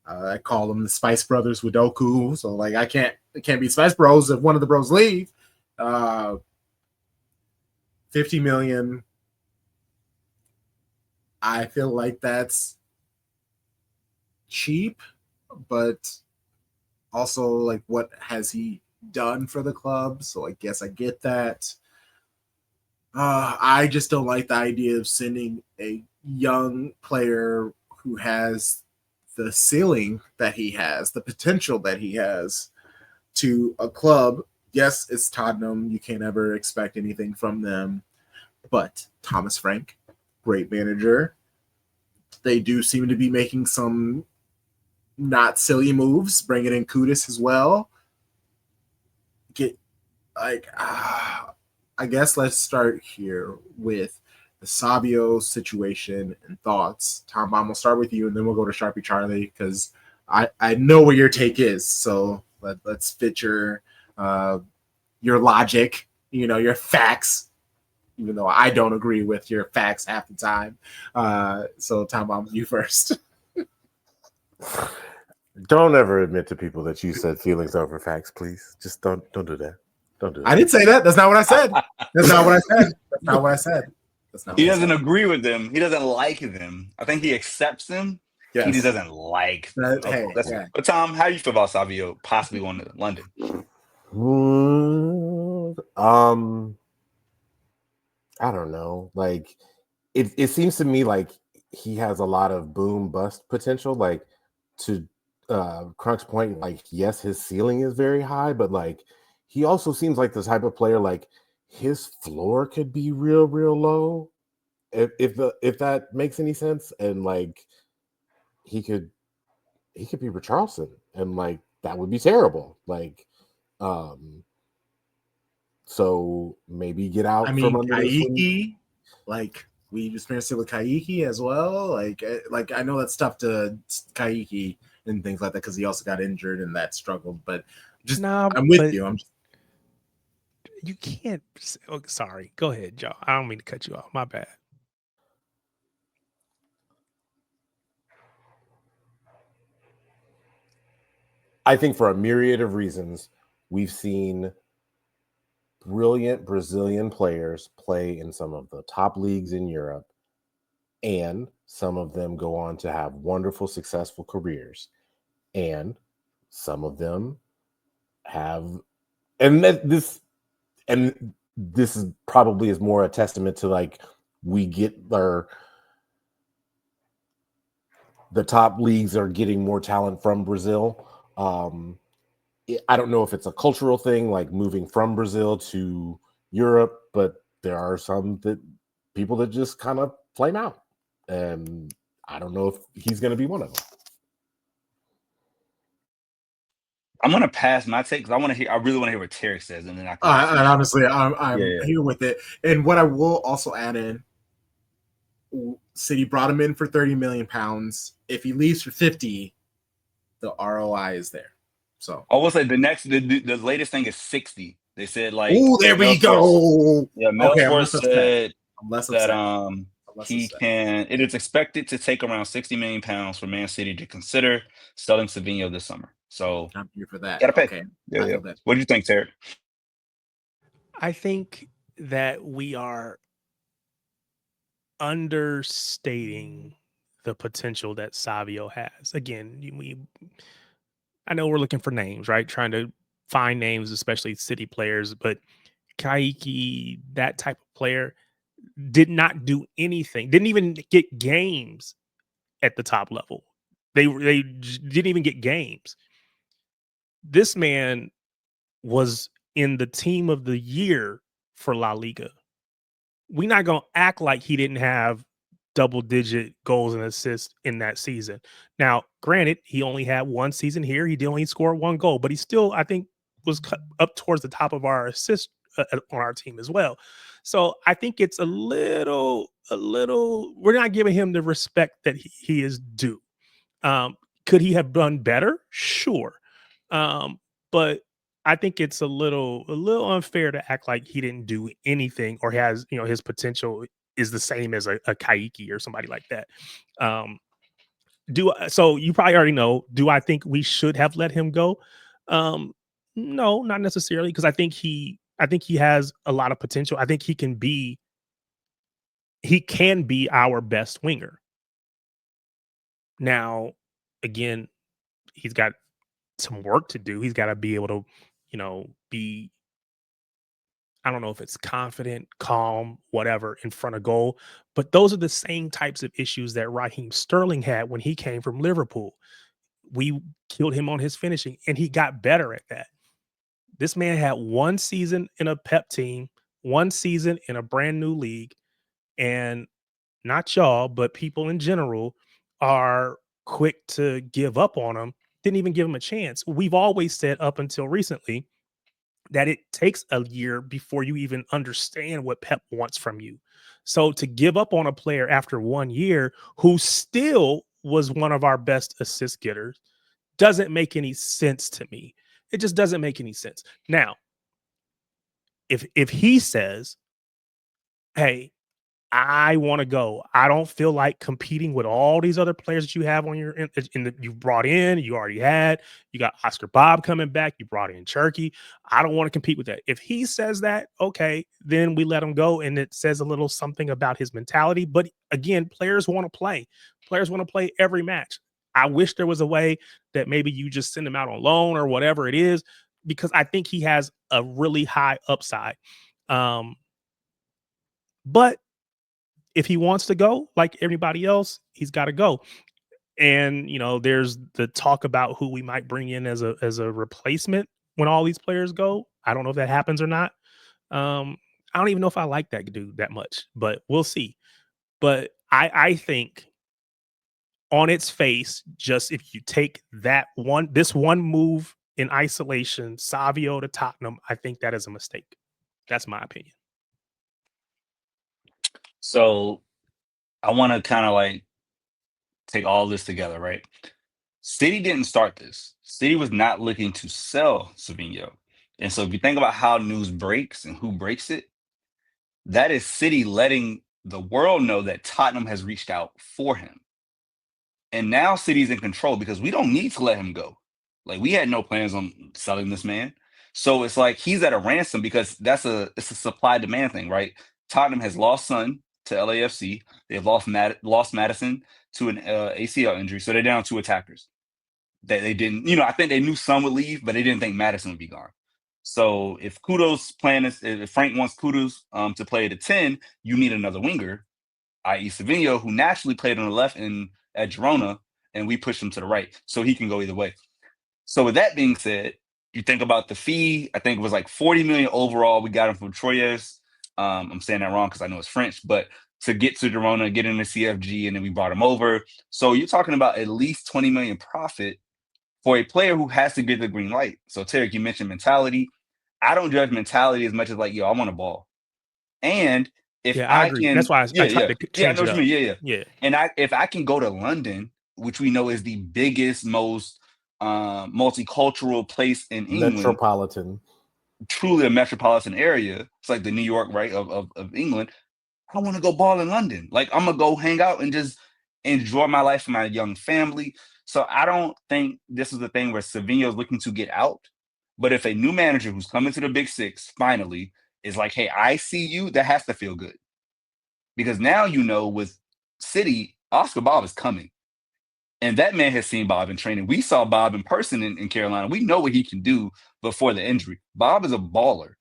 I call them the Spice Brothers with Doku. So like, it can't be Spice Bros if one of the bros leave. 50 million. I feel like that's cheap, but also like, what has he done for the club? So I guess I get that. I just don't like the idea of sending a young player who has the ceiling that he has, the potential that he has, to a club. Yes, it's Tottenham. You can't ever expect anything from them. But Thomas Frank, great manager. They do seem to be making some not silly moves, bringing in Kudus as well. I guess let's start here with the Savio situation and thoughts. Thom Bomb, we'll start with you, and then we'll go to Sharpie Charlie, because I know what your take is. So let's fit your logic, your facts, even though I don't agree with your facts half the time. So Thom Bomb, you first. Don't ever admit to people that you said feelings over facts, please. Just don't do that. Don't do that. I didn't say that. That's not what I said. That's not what I said. That's not what I said. He doesn't agree with them. He doesn't like them. I think he accepts them. Yes. He just doesn't like them. Yeah. But Tom, how do you feel about Savio possibly going to London? I don't know. Like, it seems to me like he has a lot of boom bust potential. Like, to Crunk's point, like, yes, his ceiling is very high, but like, he also seems like the type of player, like, his floor could be real low, if that makes any sense. And like, he could be Richarlison, and like, that would be terrible. Like, so maybe get out from under Kaiki, like, we experienced it with Kaiki as well. Like I know that's tough to Kaiki and things like that, because he also got injured and that struggled. But I'm with you. You can't. Oh, sorry. Go ahead, Joe. I don't mean to cut you off. My bad. I think for a myriad of reasons, we've seen brilliant Brazilian players play in some of the top leagues in Europe, and some of them go on to have wonderful, successful careers, and some of them have, this is probably is more a testament to, like, we get the top leagues are getting more talent from Brazil. I don't know if it's a cultural thing, like moving from Brazil to Europe, but there are some people that just kind of flame out, and I don't know if he's going to be one of them. I'm gonna pass my take because I really want to hear what Tarik says, and then I can. And honestly, I'm here with it. And what I will also add in, City brought him in for £30 million. If he leaves for 50, the ROI is there. So I will say the latest thing is 60. They said, like, oh, there we go. Yeah, Melsports said that it is expected to take around £60 million for Man City to consider selling Savio this summer. So I'm here for that. gotta pay. Okay. Yeah. What do you think, Tarik? I think that we are understating the potential that Savio has. Again, I know we're looking for names, right? Trying to find names, especially city players, but Kaiki, that type of player, did not do anything, didn't even get games at the top level. Didn't even get games. This man was in the team of the year for La Liga. We're not going to act like he didn't have double digit goals and assists in that season. Now, granted, he only had one season here. He did only score one goal, but he still, I think, was up towards the top of our assist on our team as well. So I think it's a little, we're not giving him the respect that he is due. Could he have done better? Sure. But I think it's a little unfair to act like he didn't do anything or has, his potential is the same as a Kaiki or somebody like that. So you probably already know, do I think we should have let him go? No, not necessarily, because I think he has a lot of potential. I think he can be our best winger. Now, again, he's got some work to do. He's got to be able to, be, I don't know if it's confident, calm, whatever, in front of goal. But those are the same types of issues that Raheem Sterling had when he came from Liverpool. We killed him on his finishing, and he got better at that. This man had one season in a Pep team, one season in a brand new league, and not y'all, but people in general are quick to give up on him. Didn't even give him a chance. We've always said up until recently that it takes a year before you even understand what Pep wants from you. So to give up on a player after 1 year who still was one of our best assist getters doesn't make any sense to me. It just doesn't make any sense. Now, if he says, "Hey, I want to go. I don't feel like competing with all these other players that you have on your you've brought in, you already had. You got Oscar Bob coming back. You brought in Cherky. I don't want to compete with that." If he says that, okay, then we let him go, and it says a little something about his mentality. But again, players want to play. Players want to play every match. I wish there was a way that maybe you just send him out on loan or whatever it is, because I think he has a really high upside. But if he wants to go, like everybody else, he's got to go. And there's the talk about who we might bring in as a replacement when all these players go. I don't know if that happens or not. I don't even know if I like that dude that much, but we'll see. But I think on its face, just if you take this one move in isolation, Savio to Tottenham, I think that is a mistake. That's my opinion. So I want to kind of like take all this together, right? City didn't start this. City was not looking to sell Savio. And so if you think about how news breaks and who breaks it, that is City letting the world know that Tottenham has reached out for him. And now City's in control because we don't need to let him go. Like, we had no plans on selling this man. So it's like he's at a ransom because it's a supply demand thing, right? Tottenham has lost Son to LAFC. They've lost Madison to an ACL injury. So they're down 2 attackers that they didn't, I think they knew Son would leave, but they didn't think Madison would be gone. So if if Frank wants Kudos to play at a 10, you need another winger, i.e. Savio, who naturally played on the left at Girona, and we push him to the right. So he can go either way. So with that being said, you think about the fee. I think it was like 40 million overall. We got him from Troyes. I'm saying that wrong because I know it's French, but to get to Girona, get in the CFG, and then we brought him over. So you're talking about at least 20 million profit for a player who has to get the green light. So Tarik, you mentioned mentality. I don't judge mentality as much as like, I want a ball. And if I agree. can, That's why I tried to change it up. Yeah. And if I can go to London, which we know is the biggest, most multicultural place in England, truly a metropolitan area. It's like the New York, right, of England. I want to go ball in London. Like, I'm gonna go hang out and just enjoy my life with my young family. So I don't think this is the thing where Savio is looking to get out. But if a new manager who's coming to the Big Six finally is like, hey, I see you, that has to feel good. Because now with City, Oscar Bob is coming. And that man has seen Bob in training. We saw Bob in person in Carolina. We know what he can do before the injury. Bob is a baller.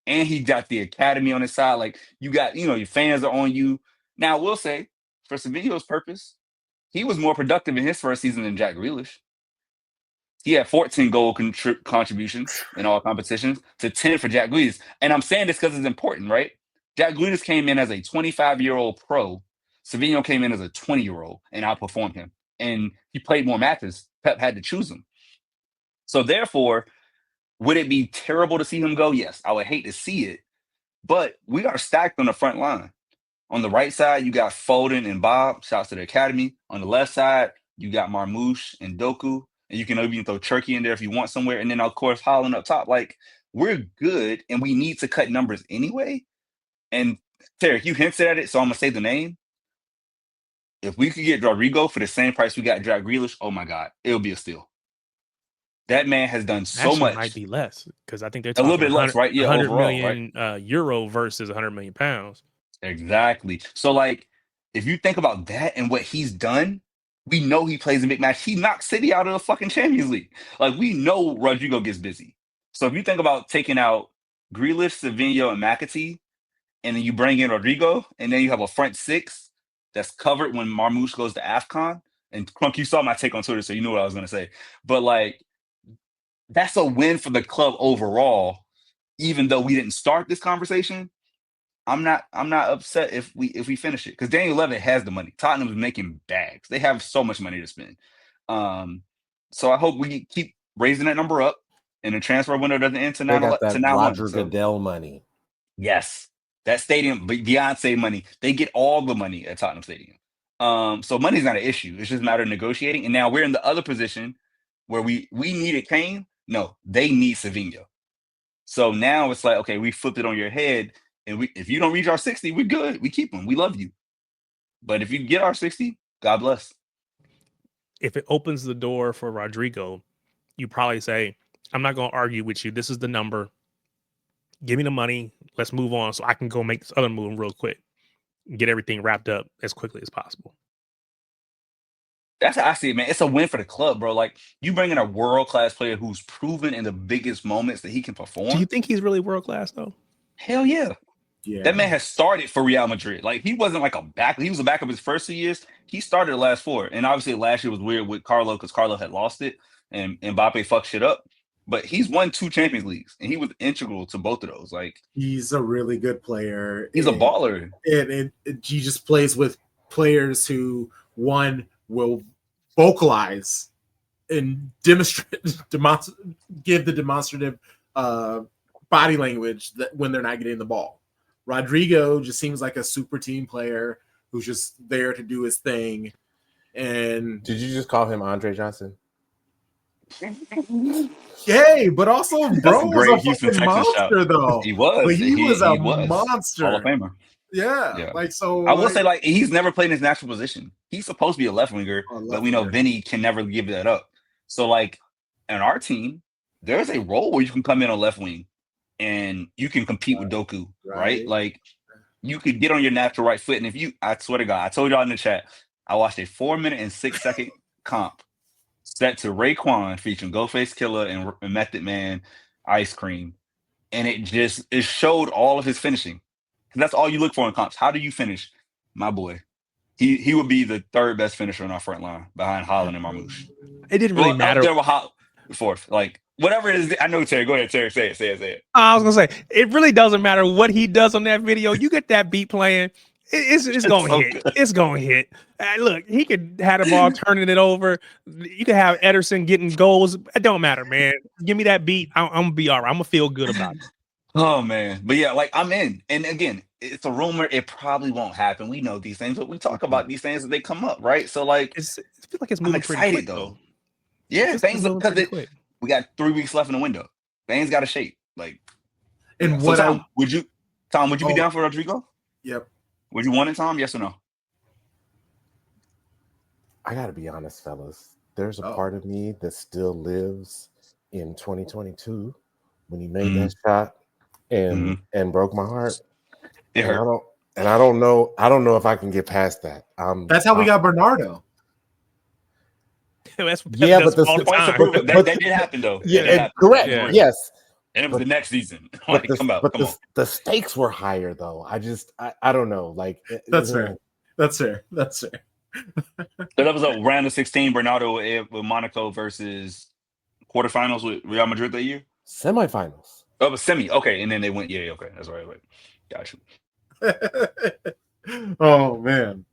And he got the academy on his side. Like, you got, your fans are on you. Now, I will say, for Savio's purpose, he was more productive in his first season than Jack Grealish. He had 14 goal contributions in all competitions to 10 for Jack Grealish. And I'm saying this because it's important, right? Jack Grealish came in as a 25-year-old pro. Savio came in as a 20-year-old and outperformed him. And he played more matches. Pep had to choose him. So therefore, would it be terrible to see him go? Yes, I would hate to see it. But we are stacked on the front line. On the right side, you got Foden and Bob. Shouts to the academy. On the left side, you got Marmoush and Doku. And you can even throw Turkey in there if you want somewhere. And then, of course, Holland up top. Like, we're good, and we need to cut numbers anyway. And, Tarik, you hinted at it, so I'm going to say the name. If we could get Rodrygo for the same price we got Jack Grealish, oh, my God, it'll be a steal. That man has done so Actually, much. Might be less because I think they're a talking little bit less, right? Yeah, 100 overall, million right? euro versus 100 million pounds. Exactly. So, like, if you think about that and what he's done, we know he plays a big match. He knocked City out of the fucking Champions League. Like, we know Rodrygo gets busy. So if you think about taking out Grealish, Savio, and McAtee, and then you bring in Rodrygo, and then you have a front six that's covered when Marmoush goes to AFCON. And Crunk, you saw my take on Twitter, so you knew what I was going to say. But, like, that's a win for the club overall, even though we didn't start this conversation. I'm not upset if we finish it because Daniel Levy has the money. Tottenham's making bags. They have so much money to spend. So I hope we keep raising that number up and the transfer window doesn't end to They got now. that Roger Goodell money. Yes, that stadium, Beyonce money. They get all the money at Tottenham Stadium. So money's not an issue. It's just a matter of negotiating. And now we're in the other position where we needed Kane. No, they need Savio. So now it's like, okay, we flipped it on your head. And if you don't reach our 60, we're good. We keep them. We love you. But if you get our 60, God bless. If it opens the door for Rodrygo, you probably say, I'm not going to argue with you. This is the number. Give me the money. Let's move on so I can go make this other move real quick. Get everything wrapped up as quickly as possible. That's how I see it, man. It's a win for the club, bro. Like, you bring in a world-class player who's proven in the biggest moments that he can perform. Do you think he's really world-class, though? Hell yeah. Yeah. That man has started for Real Madrid. Like, he wasn't like a back. He was a backup his first 2 years. He started the last 4. And obviously last year was weird with Carlo because Carlo had lost it and Mbappe fucked shit up. But he's won 2 Champions Leagues and he was integral to both of those. Like, he's a really good player. He's a baller. And he just plays with players who, one, will vocalize and give the demonstrative body language that when they're not getting the ball. Rodrygo just seems like a super team player who's just there to do his thing. And did you just call him Andre Johnson? Yay, but also bro was a fucking monster though. He was. But he was a monster. Hall of Famer. Yeah. Like, so I will say, like, he's never played in his natural position. He's supposed to be a left winger, but we know Vinny can never give that up. So, like, in our team, there's a role where you can come in on left wing and you can compete with Doku, right? Like, you could get on your natural right foot. And I swear to God, I told y'all in the chat, I watched a 4-minute and 6-second comp set to Raekwon featuring Ghostface Killah and Method Man Ice Cream. And it showed all of his finishing. Because that's all you look for in comps. How do you finish? My boy. He would be the 3rd best finisher on our front line behind Holland and Marmoush. It didn't really matter. There were 4th. Like, whatever it is. I know, Terry. Go ahead, Terry. Say it. I was going to say, it really doesn't matter what he does on that video. You get that beat playing. It's going to hit. Good. It's going to hit. Look, he could have the ball turning it over. You could have Ederson getting goals. It don't matter, man. Give me that beat. I'm going to be all right. I'm going to feel good about it. Oh, man. But yeah, like, I'm in. And again, it's a rumor. It probably won't happen. We know these things, but we talk about these things as they come up, right? So, like, it feels like it's moving pretty quick, though. Yeah, things because we got 3 weeks left in the window. Things got to shape. Like, and what Tom, would you be down for Rodrygo? Yep. Would you want it, Tom? Yes or no? I gotta be honest, fellas. There's a Oh. part of me that still lives in 2022 when he made Mhm. that shot and Mhm. broke my heart. It And hurt. I don't know if I can get past that. That's how we got Bernardo. That's Yeah, that's but all the Points to time. prove it. but- That did happen though. yeah, That did happen. correct. That is real. Yes, And it was but- the next season. but Like, come on. the stakes were higher though. I don't know. Like That's fair. That's fair. That's fair. So that was a round of 16. Bernardo with Monaco versus quarterfinals with Real Madrid that year. Semifinals. Oh, it was semi. Okay, and then they went. Yeah, okay, that's right. Gotcha. Oh man.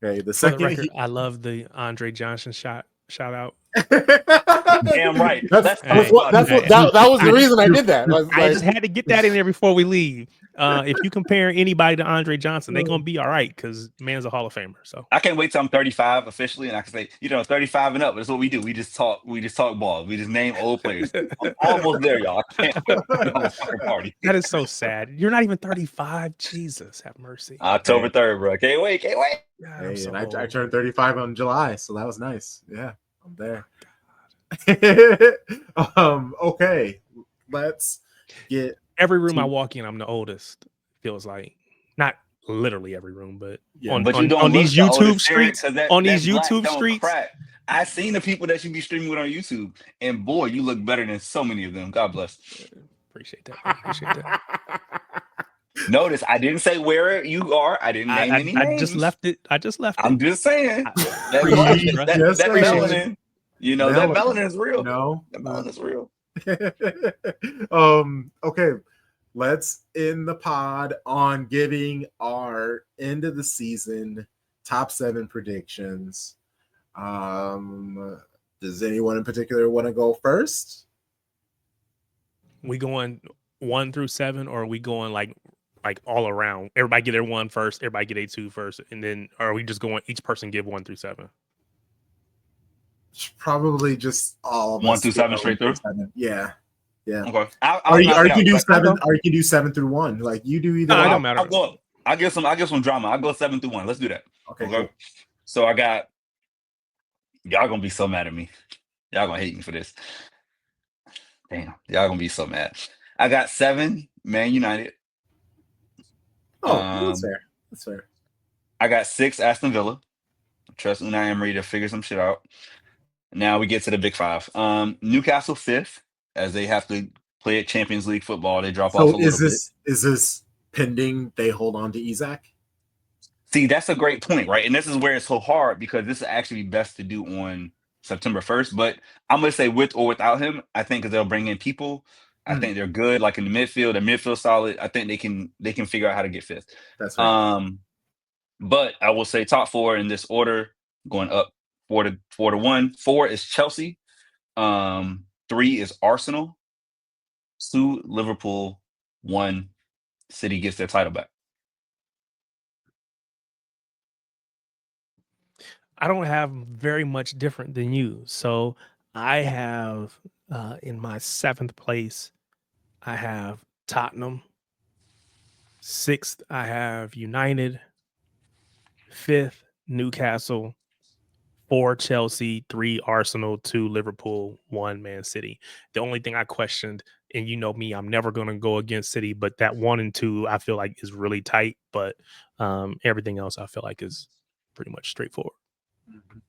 Okay, the For the second record, I love the Andre Johnson shout out. Damn right. That Hey, was the reason I did that. I just had to get that in there before we leave. If you compare anybody to Andre Johnson, they're gonna be all right because man's a Hall of Famer. So I can't wait till I'm 35 officially, and I can say, 35 and up. That's what we do. We just talk ball. We just name old players. I'm almost there, y'all. I can't wait to go fucking party. that is so sad. You're not even 35. Jesus, have mercy. October 3rd, bro. Can't wait. God, Hey, so and I old. turned 35 on July, so that was nice. Yeah, I'm there. Okay, let's get Every room I walk in, I'm the oldest. Feels like not literally every room, but Yeah, on, But you don't on look these the YouTube oldest, Eric, streets, 'cause that these black YouTube don't streets. crack. I seen the people that you be streaming with on YouTube, and boy, you look better than so many of them. God bless. Appreciate that. Man. Appreciate that. Notice I didn't say where you are. I didn't name any I names. just left it. I just left I'm it. just saying that Appreciate you, bro. that Appreciate you. melanin, that melanin is real. No, That melanin is real. Okay, let's end the pod on giving our end of the season top 7 predictions. Does anyone in particular want to go first? We going 1 through 7, or are we going like all around? Everybody get their 1 first, everybody get a 2 first, and then or are we just going each person give 1 through 7? Probably just all of 1 us through 7 straight through. 7. Yeah. Okay. Or you knock it can out. do Like, 7, or you can do 7 through 1. Like you do either. No, it one. don't matter. I'll give some drama. I'll go 7 through 1. Let's do that. Okay. Cool. So I got y'all gonna be so mad at me. Y'all gonna hate me for this. Damn, y'all gonna be so mad. I got 7 Man United. Oh, that's fair. That's fair. I got 6 Aston Villa. Trust Unai Emery to figure some shit out. Now we get to the big 5. Newcastle 5th, as they have to play at Champions League football. They drop off a little bit. Is this pending they hold on to Isaac? See, that's a great point, right? And this is where it's so hard because this is actually best to do on September 1st. But I'm going to say with or without him, I think because they'll bring in people. I think they're good, like in the midfield. The midfield solid. I think they can figure out how to get 5th. That's right. But I will say top 4 in this order, going up 4 to 1. 4 is Chelsea. 3 is Arsenal. 2 Liverpool. 1 City gets their title back. I don't have very much different than you. So I have in my 7th place, I have Tottenham. 6th, I have United. 5th, Newcastle. 4 Chelsea, 3 Arsenal, 2 Liverpool, 1 Man City. The only thing I questioned, and you know me, I'm never going to go against City, but that 1 and 2 I feel like is really tight. But everything else I feel like is pretty much straightforward. Mm-hmm.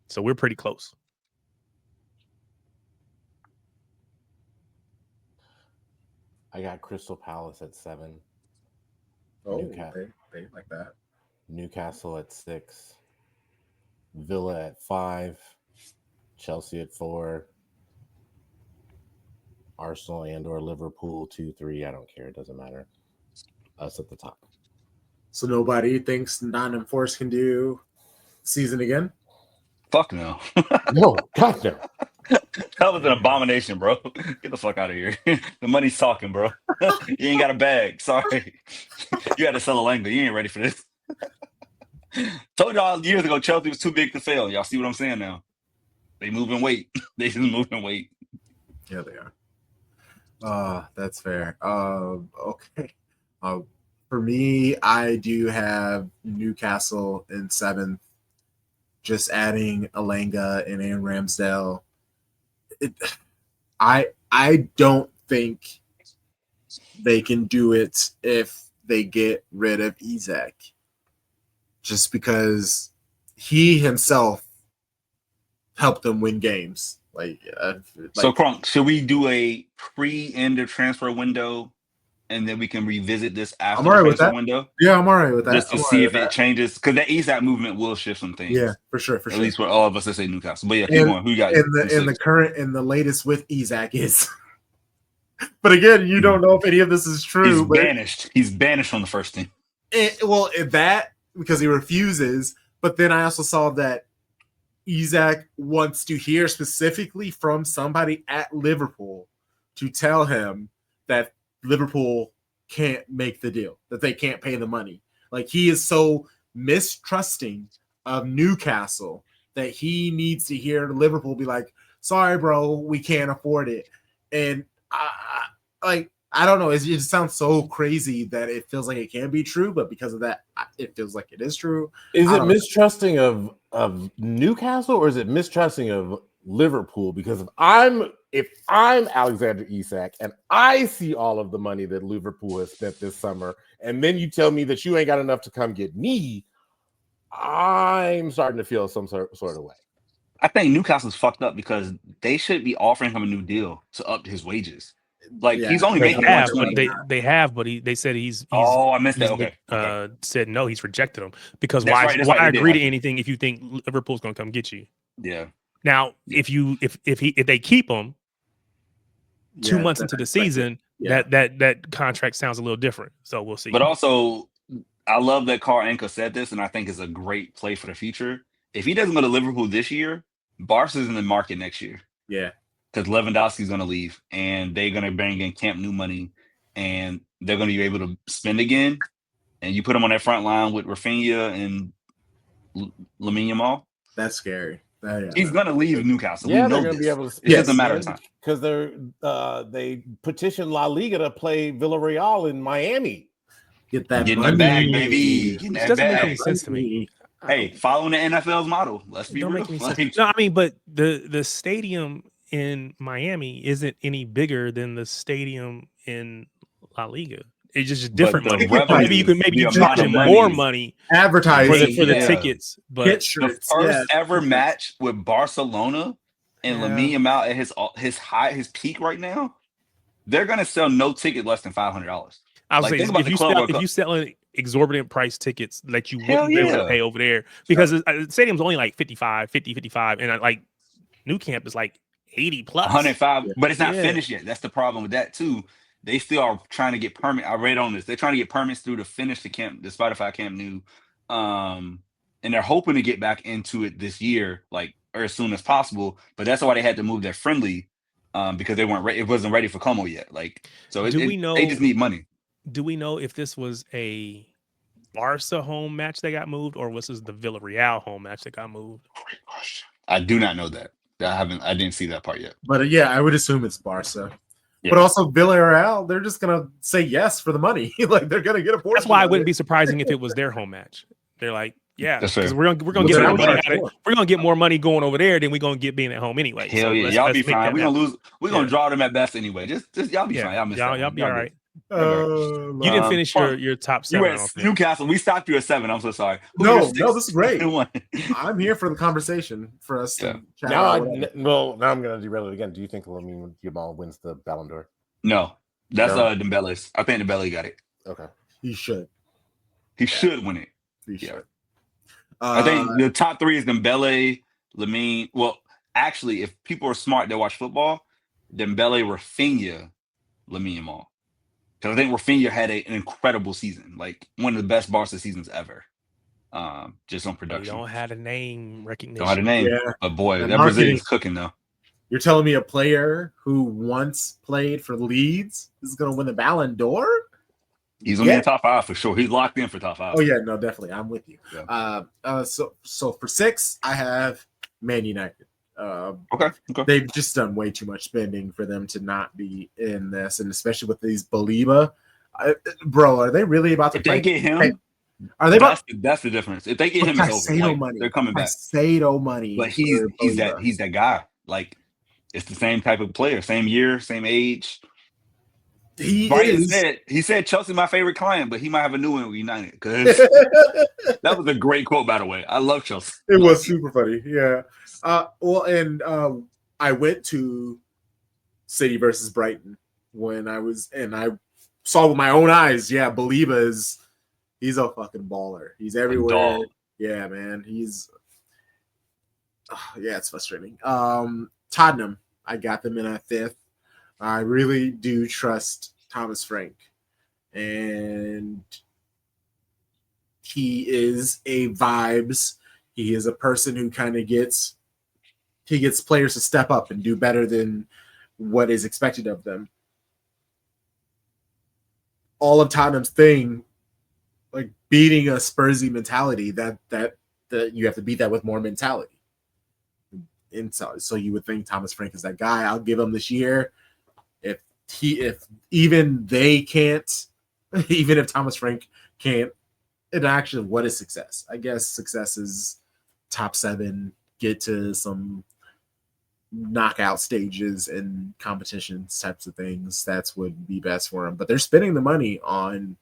So we're pretty close. I got Crystal Palace at 7. Oh, they like that. Newcastle at 6. Villa at 5. Chelsea at 4. Arsenal and or Liverpool 2, 3. I don't care. It doesn't matter. Us at the top. So nobody thinks Nottingham Forest can do season again? Fuck no. No, God no. That was an abomination, bro. Get the fuck out of here. The money's talking, bro. You ain't got a bag. Sorry. You had to sell a language. You ain't ready for this. Told y'all years ago Chelsea was too big to fail. Y'all see what I'm saying now? They moving weight. They just moving weight. Yeah, they are. That's fair. Okay. For me, I do have Newcastle in 7th. just adding Alanga and Aaron Ramsdale. I don't think they can do it if they get rid of Isak, just because he himself helped them win games. So, Crunk, should we do a pre-end of transfer window, and then we can revisit this after the transfer window? Yeah, I'm all right with that. Just to see if it changes, because that Isak movement will shift some things. Yeah, for sure. At least for all of us that say Newcastle. But yeah, keep going. Who you got? The latest with Isak is. But again, you don't know if any of this is true. He's banished from the first team. That because he refuses. But then I also saw that Isak wants to hear specifically from somebody at Liverpool to tell him that Liverpool can't make the deal, that they can't pay the money. Like, he is so mistrusting of Newcastle that he needs to hear Liverpool be like, sorry, bro, we can't afford it. And I don't know. It just sounds so crazy that it feels like it can be true, but because of that, it feels like it is true. Is it mistrusting of Newcastle, or is it mistrusting of Liverpool? Because if I'm Alexander Isak and I see all of the money that Liverpool has spent this summer, and then you tell me that you ain't got enough to come get me, I'm starting to feel some sort of way. I think Newcastle's fucked up because they should be offering him a new deal to up his wages. He's only making they have, but they said he's I missed that. Okay. Said no, he's rejected them because That's why right, why agree to anything if you think Liverpool's going to come get you? Yeah. Now, if they keep him 2 months into the season, that contract sounds a little different. So we'll see. But also, I love that Carl Anka said this, and I think it's a great play for the future. If he doesn't go to Liverpool this year, Barca's in the market next year. Yeah. Because Lewandowski's going to leave, and they're going to bring in Camp Nou money, and they're going to be able to spend again. And you put them on that front line with Rafinha and Lamine Yamal. That's scary. He's going to leave Newcastle. Yeah, they're going to be able to. It's just a matter of time. Because they petitioned La Liga to play Villarreal in Miami. Get that bag, baby. Get that doesn't bag. make any sense to me. Hey, following the NFL's model. Let's be real. No, I mean, but the stadium in Miami isn't any bigger than the stadium in La Liga. It's just different money. Maybe you charge more money advertising for the tickets. But the first ever match with Barcelona and Lamine Yamal at his peak right now, they're gonna sell no ticket less than $500. I was saying, if you selling exorbitant price tickets that you wouldn't be able to pay over there, because the stadium's only like 55, and New Camp is like 80 plus 105, but it's not finished yet. That's the problem with that too. They still are trying to get permit. I read on this. They're trying to get permits through to finish the Spotify Camp Nou, and they're hoping to get back into it this year, or as soon as possible. But that's why they had to move their friendly, because they weren't. It wasn't ready for Como yet. They just need money. Do we know if this was a Barca home match that got moved, or was this the Villarreal home match that got moved? Great question. I do not know that. I didn't see that part yet. But I would assume it's Barca. Yeah. But also Villarreal, they're just gonna say yes for the money. They're gonna get a portion. That's why it wouldn't be surprising if it was their home match. They're like, because we're gonna get more money out of it. We're gonna get more money going over there than we're gonna get being at home anyway. Hell yeah, y'all be fine. We're gonna lose. We're gonna draw them at best anyway. Just y'all be fine. Y'all be all right. You didn't finish your top 7. You were Newcastle. We stopped you at 7. I'm so sorry. No, this is great. I'm here for the conversation for us to chat. Now I'm going to derail it again. Do you think Lamine Yamal wins the Ballon d'Or? No, that's Dembele's. I think Dembele got it. Okay, he should. He should win it. He should. I think the top 3 is Dembele, Lamine. Well, actually, if people are smart, they watch football. Dembele, Rafinha, Lamine Yamal. Because I think Rafinha had an incredible season, one of the best Barca seasons ever. Just on production. You don't have a name recognition. Don't have a name. Yeah. But boy, that Brazilian's cooking though. You're telling me a player who once played for Leeds is going to win the Ballon d'Or? He's going to be in top 5 for sure. He's locked in for top 5. Oh yeah, no, definitely. I'm with you. Yeah. So for 6, I have Man United. Okay. They've just done way too much spending for them to not be in this, and especially with these Baliba. Bro, are they really about to get him? Are they about That's the difference. If they get him, it's over. Caicedo Like, money? they're coming back. Caicedo money. But for he's Believer. that guy. Like, it's the same type of player, same year, same age. Brighton said Chelsea my favorite client, but he might have a new one with United because that was a great quote, by the way. I love Chelsea. It was super funny. Yeah. I went to City versus Brighton when I saw with my own eyes. Yeah, he's a fucking baller. He's everywhere. Yeah, man. It's frustrating. Tottenham, I got them in at 5th. I really do trust Thomas Frank, and he is a vibes. He is a person who kind of gets players to step up and do better than what is expected of them. All of Tottenham's thing, like beating a Spursy mentality, that you have to beat that with more mentality. And so you would think Thomas Frank is that guy. I'll give him this year. If even if Thomas Frank can't, and actually, what is success? I guess success is top 7, get to some knockout stages and competitions types of things. That's would be best for him. But they're spending the money on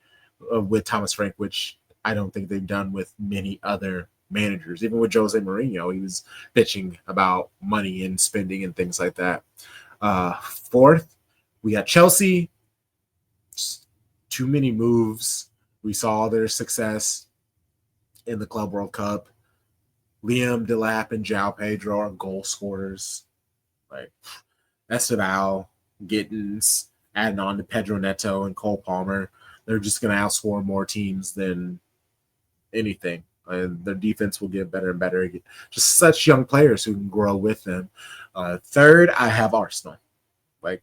with Thomas Frank, which I don't think they've done with many other managers. Even with Jose Mourinho, he was bitching about money and spending and things like that. 4th, we got Chelsea. Just too many moves. We saw their success in the Club World Cup. Liam Delap and João Pedro are goal scorers. Like, Esteval, Gittins, adding on to Pedro Neto and Cole Palmer. They're just going to outscore more teams than anything. And their defense will get better and better. Just such young players who can grow with them. 3rd, I have Arsenal. Like,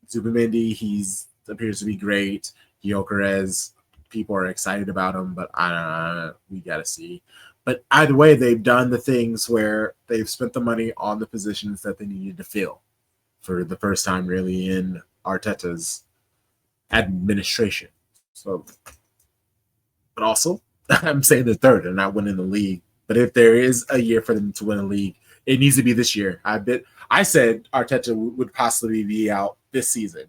Zubimendi, he appears to be great. Gyökeres, people are excited about him, but we got to see. But either way, they've done the things where they've spent the money on the positions that they needed to fill for the first time really in Arteta's administration. So, but also, I'm saying they're 3rd and not winning the league. But if there is a year for them to win a league, it needs to be this year. I said Arteta would possibly be out this season.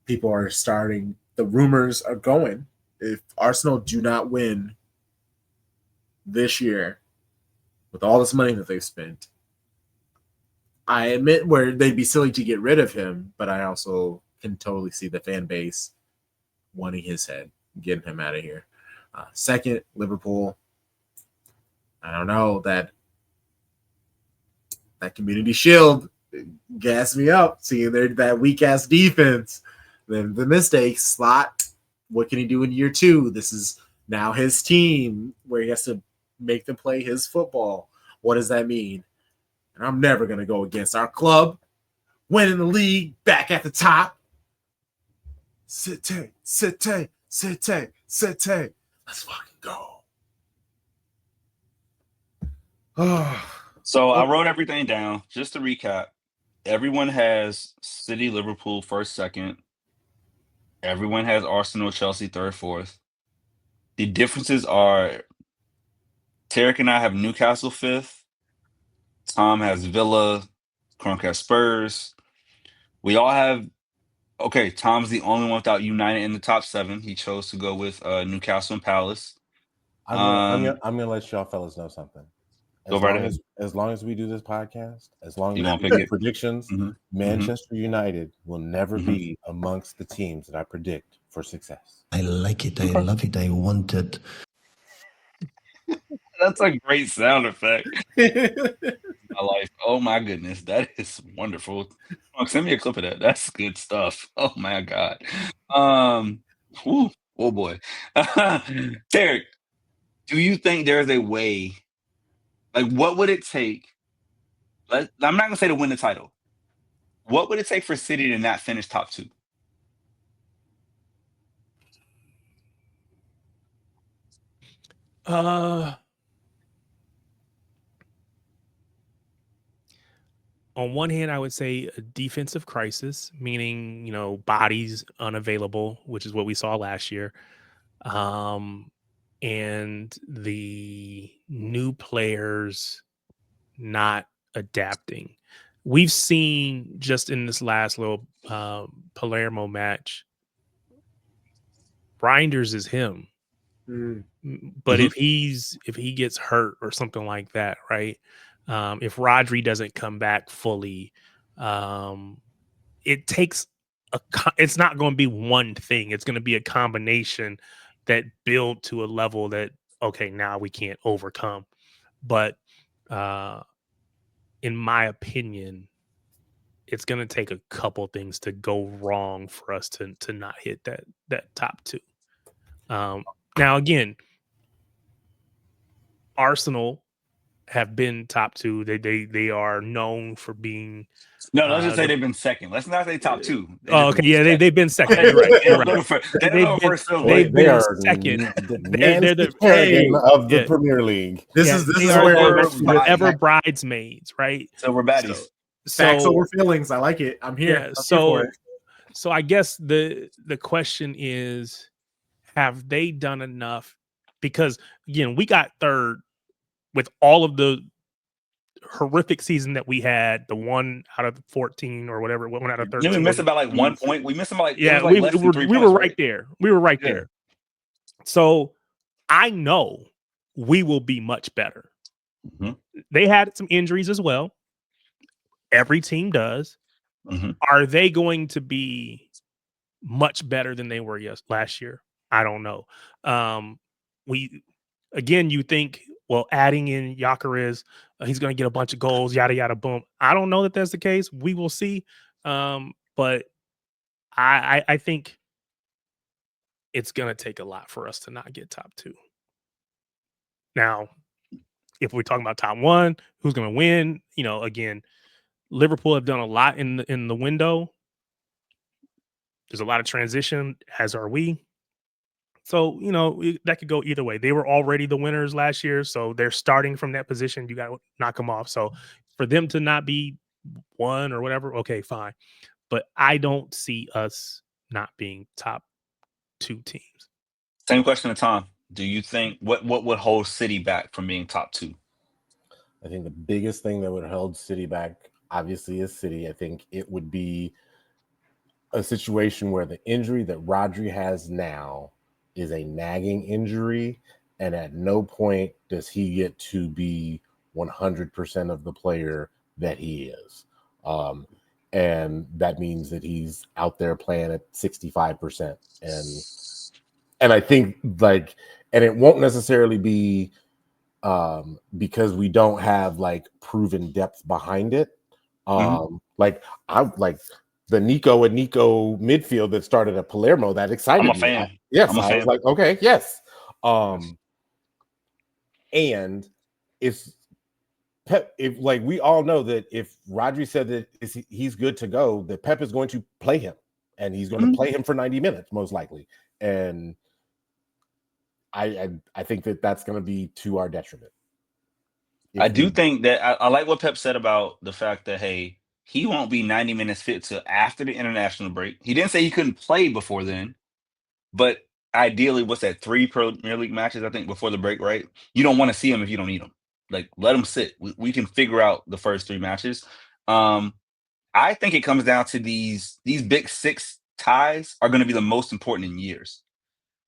People are starting. The rumors are going. If Arsenal do not win this year with all this money that they've spent, I admit where they'd be silly to get rid of him, but I also can totally see the fan base wanting his head, getting him out of here. 2nd, Liverpool. I don't know, that Community Shield gassed me up, seeing that weak ass defense. Then the mistakes. Slot, what can he do in year 2? This is now his team where he has to make them play his football. What does that mean? And I'm never going to go against our club. Winning the league, back at the top. City. Let's fucking go. So I wrote everything down. Just to recap, everyone has City, Liverpool 1st, 2nd. Everyone has Arsenal, Chelsea 3rd, 4th. The differences are Tarik and I have Newcastle 5th. Tom has Villa. Crunk has Spurs. We all have. Okay, Tom's the only one without United in the top 7. He chose to go with Newcastle and Palace. I'm gonna let y'all fellas know something. Go right ahead. As long as we do this podcast, as long You as won't we pick do it? predictions, Manchester United will never be amongst the teams that I predict for success. I like it. I love it. I want it. That's a great sound effect. My life. Oh my goodness, that is wonderful. Send me a clip of that. That's good stuff. Oh my god. Oh boy. Tarik, do you think there's a way? Like, what would it take? I'm not gonna say to win the title. What would it take for City to not finish top 2? On one hand, I would say a defensive crisis, meaning, bodies unavailable, which is what we saw last year. and the new players not adapting. We've seen just in this last little Palermo match, Reinders is him. But if he gets hurt or something like that, right? If Rodri doesn't come back fully, it takes it's not going to be one thing. It's going to be a combination that build to a level that, okay, now we can't overcome. But in my opinion, it's going to take a couple things to go wrong for us to not hit that top two. Now, again, Arsenal have been top two. They are known for being. No, let's just say they've been second. Let's not say top two. Okay, yeah, they've been second. You're right. They don't go first. They've been second. They're the Kerrigan of the Premier League. This is where we're forever bridesmaids, right? So we're baddies. Facts over feelings. I like it. I'm here. Yeah, so I guess the question is, have they done enough? Because again, we got third with all of the horrific season that we had, the 1 out of 14 or whatever, 1 out of 13. We missed about like 1 point. We missed about we were right there. We were right there. So I know we will be much better. Mm-hmm. They had some injuries as well. Every team does. Mm-hmm. Are they going to be much better than they were last year? I don't know. You think, well, adding in Gyökeres, he's going to get a bunch of goals, yada, yada, boom. I don't know that that's the case. We will see. But I think it's going to take a lot for us to not get top two. Now, if we're talking about top one, who's going to win? Again, Liverpool have done a lot in the window. There's a lot of transition, as are we. So, that could go either way. They were already the winners last year, so they're starting from that position. You got to knock them off. So for them to not be one or whatever, okay, fine. But I don't see us not being top two teams. Same question to Tom. Do you think what would hold City back from being top two? I think the biggest thing that would hold City back, obviously, is City. I think it would be a situation where the injury that Rodri has now is a nagging injury, and at no point does he get to be 100% of the player that he is. And that means that he's out there playing at 65%. And I think and it won't necessarily be because we don't have proven depth behind it. The Nico and Nico midfield that started at Palermo, that excited me. I'm a fan. I was like, okay, yes. And if we all know that if Rodri said that he's good to go, that Pep is going to play him, and he's going to play him for 90 minutes most likely. And I think that that's going to be to our detriment. I do think that I like what Pep said about the fact that, hey, he won't be 90 minutes fit till after the international break. He didn't say he couldn't play before then, but ideally, what's that, 3 Premier League matches, I think, before the break, right? You don't want to see him if you don't need him. Let him sit. We can figure out the first 3 matches. I think it comes down to these big 6 ties are going to be the most important in years.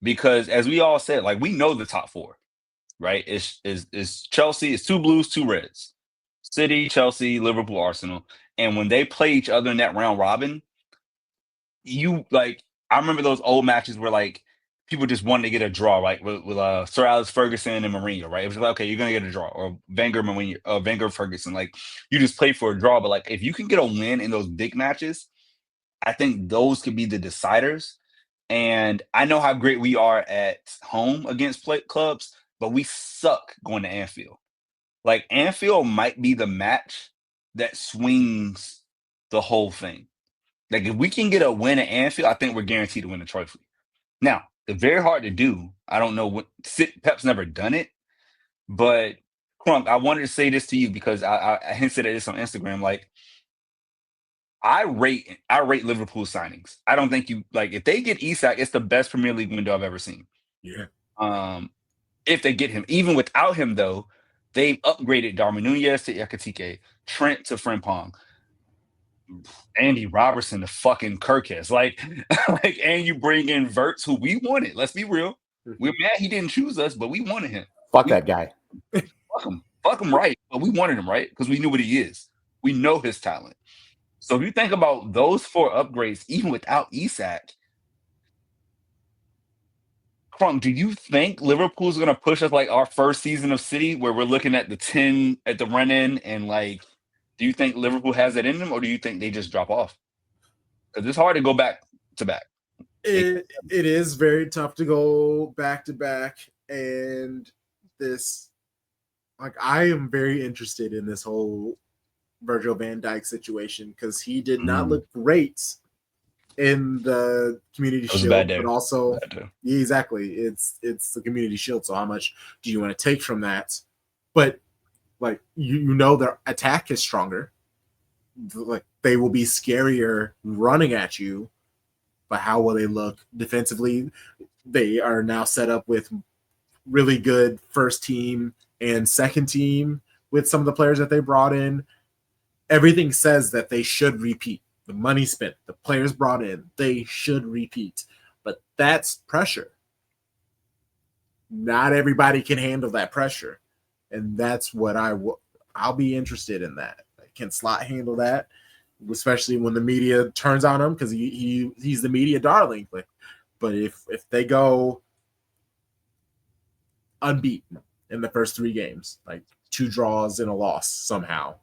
Because as we all said, we know the top 4, right? It's Chelsea, it's 2 Blues, 2 Reds. City, Chelsea, Liverpool, Arsenal. And when they play each other in that round robin, I remember those old matches where people just wanted to get a draw, right? With Sir Alex Ferguson and Mourinho, right? It was okay, you're gonna get a draw, or Wenger Ferguson. You just play for a draw, but if you can get a win in those big matches, I think those could be the deciders. And I know how great we are at home against clubs, but we suck going to Anfield. Anfield might be the match that swings the whole thing. If we can get a win at Anfield, I think we're guaranteed to win the trophy. Now, it's very hard to do. I don't know Pep's never done it, but Crunk, I wanted to say this to you because I hinted at this on Instagram. I rate Liverpool signings. I don't think if they get Isak, it's the best Premier League window I've ever seen. Yeah. If they get him. Even without him, though, they've upgraded Darwin Nunez to Ekatike, Trent to Frimpong, Andy Robertson to fucking Kirkes. Like, and you bring in Verts, who we wanted. Let's be real. We're mad he didn't choose us, but we wanted him. Fuck that guy. Fuck him right. But we wanted him, right? Because we knew what he is. We know his talent. So if you think about those 4 upgrades, even without Isak, Crunk, do you think Liverpool's going to push us like our first season of City where we're looking at the 10 at the run-in and like, do you think Liverpool has that in them or do you think they just drop off? Because it's hard to go back to back. It is very tough to go back to back, and this, like, I am very interested in this whole Virgil van Dijk situation because he did not look great in the Community Shield, but also exactly it's the Community Shield. So how much do you want to take from that? But like you know, their attack is stronger. Like they will be scarier running at you. But how will they look defensively? They are now set up with really good first team and second team with some of the players that they brought in. Everything says that they should repeat. The money spent, the players brought in, they should repeat. But that's pressure. Not everybody can handle that pressure. And that's what I'll be interested in that. Can Slot handle that? Especially when the media turns on him because he's the media darling. But if they go unbeaten in the first 3 games, like 2 draws and a loss somehow,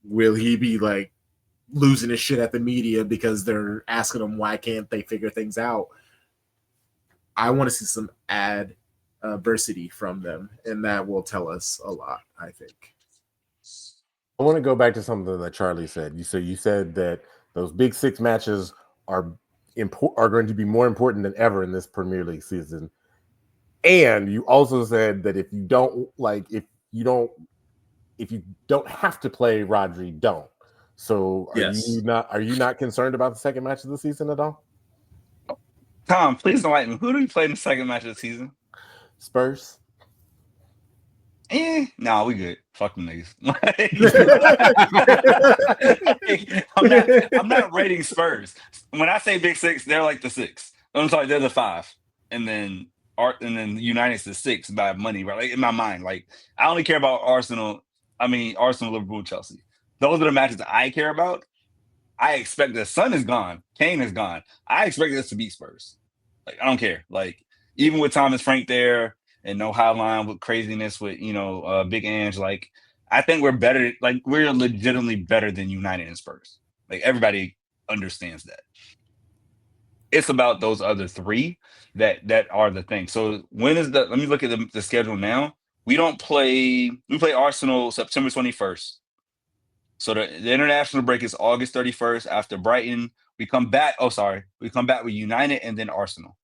will he be like losing his shit at the media because they're asking him why can't they figure things out? I want to see some adversity from them, and that will tell us a lot, I think. I want to go back to something that Charlie said. You said that those Big 6 matches are going to be more important than ever in this Premier League season. And you also said that if you don't have to play Rodri, don't. So are you not concerned about the second match of the season at all? Tom, please don't like me. Who do we play in the second match of the season? Spurs. Nah, we good. Fuck them niggas. I'm not rating Spurs. When I say Big 6, they're like the 6. I'm sorry, they're the 5. And then United's the 6 by money, right? Like in my mind, like I only care about Arsenal, Liverpool, Chelsea. Those are the matches that I care about. I expect the Son is gone, Kane is gone. I expect us to beat Spurs. Like I don't care. Like even with Thomas Frank there. And no high line with craziness with, Big Ange. Like, I think we're better. Like, we're legitimately better than United and Spurs. Like, everybody understands that. It's about those other 3 that are the thing. So, let me look at the schedule now. We play Arsenal September 21st. So, the international break is August 31st after Brighton. We come back with United and then Arsenal.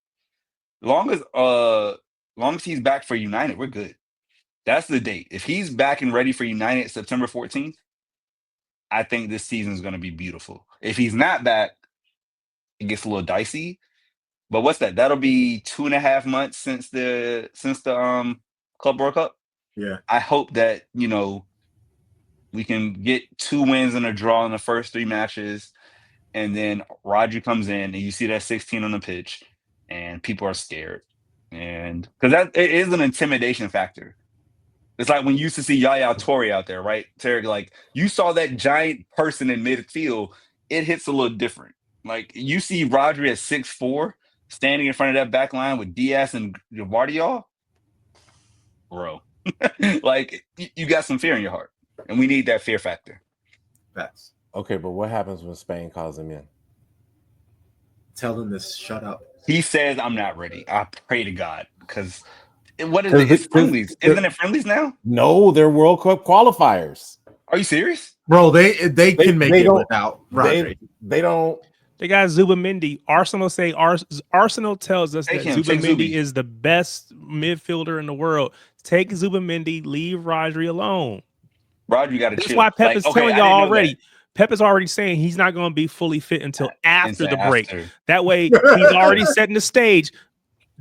Long as he's back for United, we're good. That's the date. If he's back and ready for United September 14th, I think this season is going to be beautiful. If he's not back, it gets a little dicey. But what's that? That'll be 2.5 months since the Club World Cup. Yeah. I hope that, we can get 2 wins and a draw in the first 3 matches. And then Rodri comes in and you see that 16 on the pitch and people are scared. And because it is an intimidation factor. It's like when you used to see Yaya Toure out there, right? Tarik, like you saw that giant person in midfield, it hits a little different. Like you see Rodri at 6'4", standing in front of that back line with Diaz and Guardiola, bro. Like you got some fear in your heart, and we need that fear factor. Facts. Okay, but what happens when Spain calls him in? Tell him to shut up. He says, I'm not ready. I pray to God. Because what is it? It's friendlies. Isn't it friendlies now? No, they're World Cup qualifiers. Are you serious? Bro, they can make it without Rodri. They don't. They got Zubamendi. Arsenal tells us that Zubamendi is the best midfielder in the world. Take Zubamendi, leave Rodri alone. Rodri got to chill. That's why Pep is telling y'all already. Pep is already saying he's not going to be fully fit until after the break. That way, he's already setting the stage.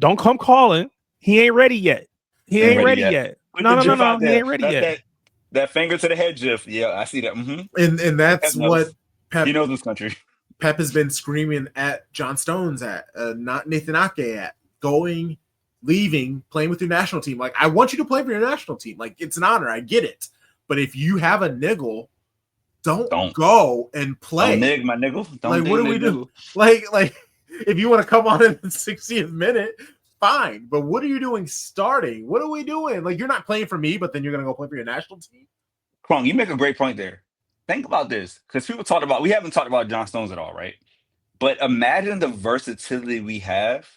Don't come calling. He ain't ready yet. He ain't ready yet. Put No. the gif out He there. ain't ready yet. That finger to the head gif. Yeah, I see that. Mm-hmm. And that's Pep knows. what Pep. He knows this country. Pep has been screaming at John Stones at, not Nathan Ake at, going, leaving, playing with your national team. Like, I want you to play for your national team. Like, it's an honor. I get it. But if you have a niggle, don't go and play. Don't nig, my niggle. Don't like, what do we do? Like, if you want to come on in the 60th minute, fine. But what are you doing starting? What are we doing? Like, you're not playing for me, but then you're going to go play for your national team? Crunk, you make a great point there. Think about this. Because we haven't talked about John Stones at all, right? But imagine the versatility we have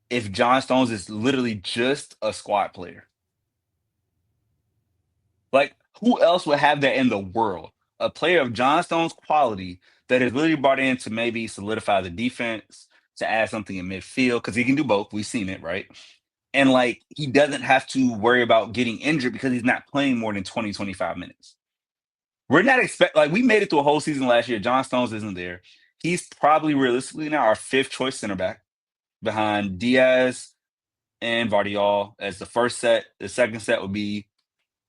if John Stones is literally just a squad player. Like, who else would have that in the world? A player of John Stones' quality that is literally brought in to maybe solidify the defense, to add something in midfield, because he can do both. We've seen it, right? And, like, he doesn't have to worry about getting injured because he's not playing more than 20, 25 minutes. We're not we made it through a whole season last year. John Stones isn't there. He's probably realistically now our 5th choice center back behind Diaz and Vardiol as the first set. The second set would be,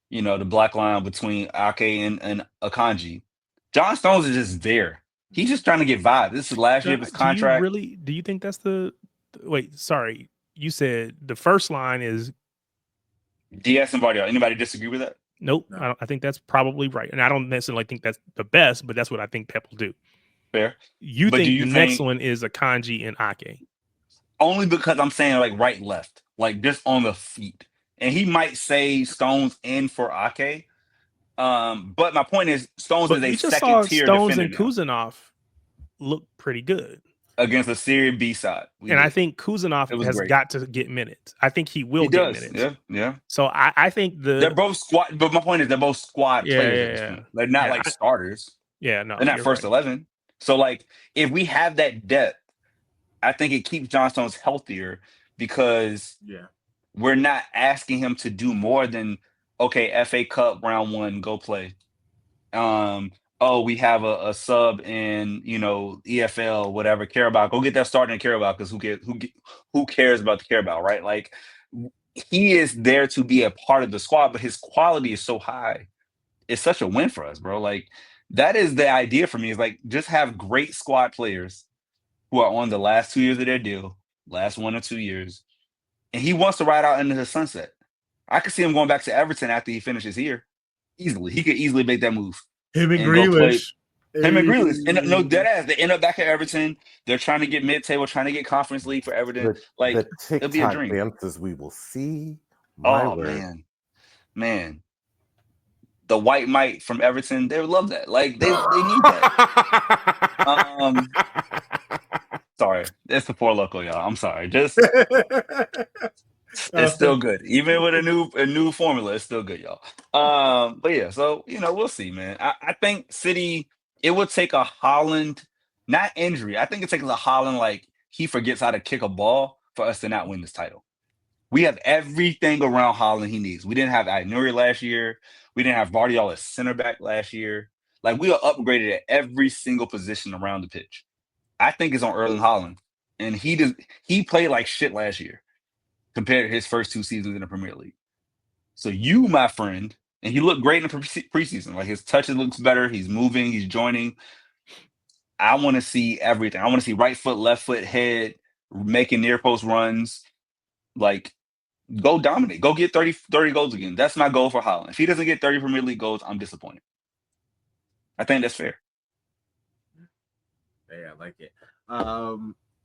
the black line between Ake and Akanji. John Stones is just there. He's just trying to get vibe. This is last year of his contract. Do you think that's wait, sorry. You said the first line is Diaz and Vardiol. Anybody disagree with that? Nope. No. I think that's probably right. And I don't necessarily think that's the best, but that's what I think Pep will do. Fair. You think the next one is Akanji and Ake? Only because I'm saying like right, left, like just on the feet. And he might say Stones in for Ake. But my point is Stones is a second tier Stones defender. And Kuzanov look pretty good against a Serie B side. I think Kuzanov has got to get minutes. I think he will get minutes. Yeah. So I think they're both squad, but my point is they're both squad players. Yeah. They're not like starters. Yeah, no. They're not first 11. So like if we have that depth, I think it keeps John Stones healthier because we're not asking him to do more than FA Cup round 1, go play. We have a sub in EFL, whatever, Carabao. Go get that starting in Carabao because who cares about the Carabao, right? Like he is there to be a part of the squad, but his quality is so high. It's such a win for us, bro. Like that is the idea for me, is like just have great squad players who are on the last 2 years of their deal, last 1 or 2 years, and he wants to ride out into the sunset. I could see him going back to Everton after he finishes here. Easily. He could easily make that move. Him and Grealish. And no, dead ass. They end up back at Everton. They're trying to get mid-table, trying to get Conference League for Everton. The it'll be a dream. dances we will see. Man. The white might from Everton, they would love that. Like they need that. Sorry, it's the Four Loco, y'all. I'm sorry. Just it's still good, even with a new formula. It's still good, y'all. But yeah, so we'll see, man. I think City. It would take a Haaland, not injury. I think it takes a Haaland like he forgets how to kick a ball for us to not win this title. We have everything around Haaland he needs. We didn't have Aïnouri last year. We didn't have Vardiol as center back last year. Like we are upgraded at every single position around the pitch. I think it's on Erling Haaland, and he played like shit last year compared to his first 2 seasons in the Premier League. So you, my friend, and he looked great in the preseason. Like his touches looks better. He's moving. He's joining. I want to see everything. I want to see right foot, left foot, head, making near post runs. Like go dominate. Go get 30 goals again. That's my goal for Haaland. If he doesn't get 30 Premier League goals, I'm disappointed. I think that's fair. Yeah, I like it.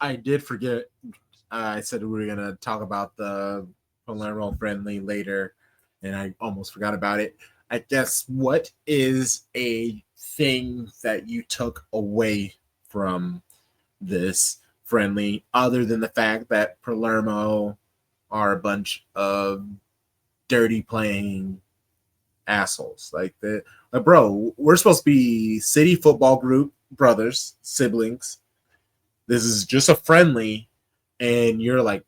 I did forget. I said we were going to talk about the Palermo friendly later, and I almost forgot about it. I guess what is a thing that you took away from this friendly other than the fact that Palermo are a bunch of dirty playing assholes? Bro, we're supposed to be City Football Group brothers, siblings. This is just a friendly, and you're like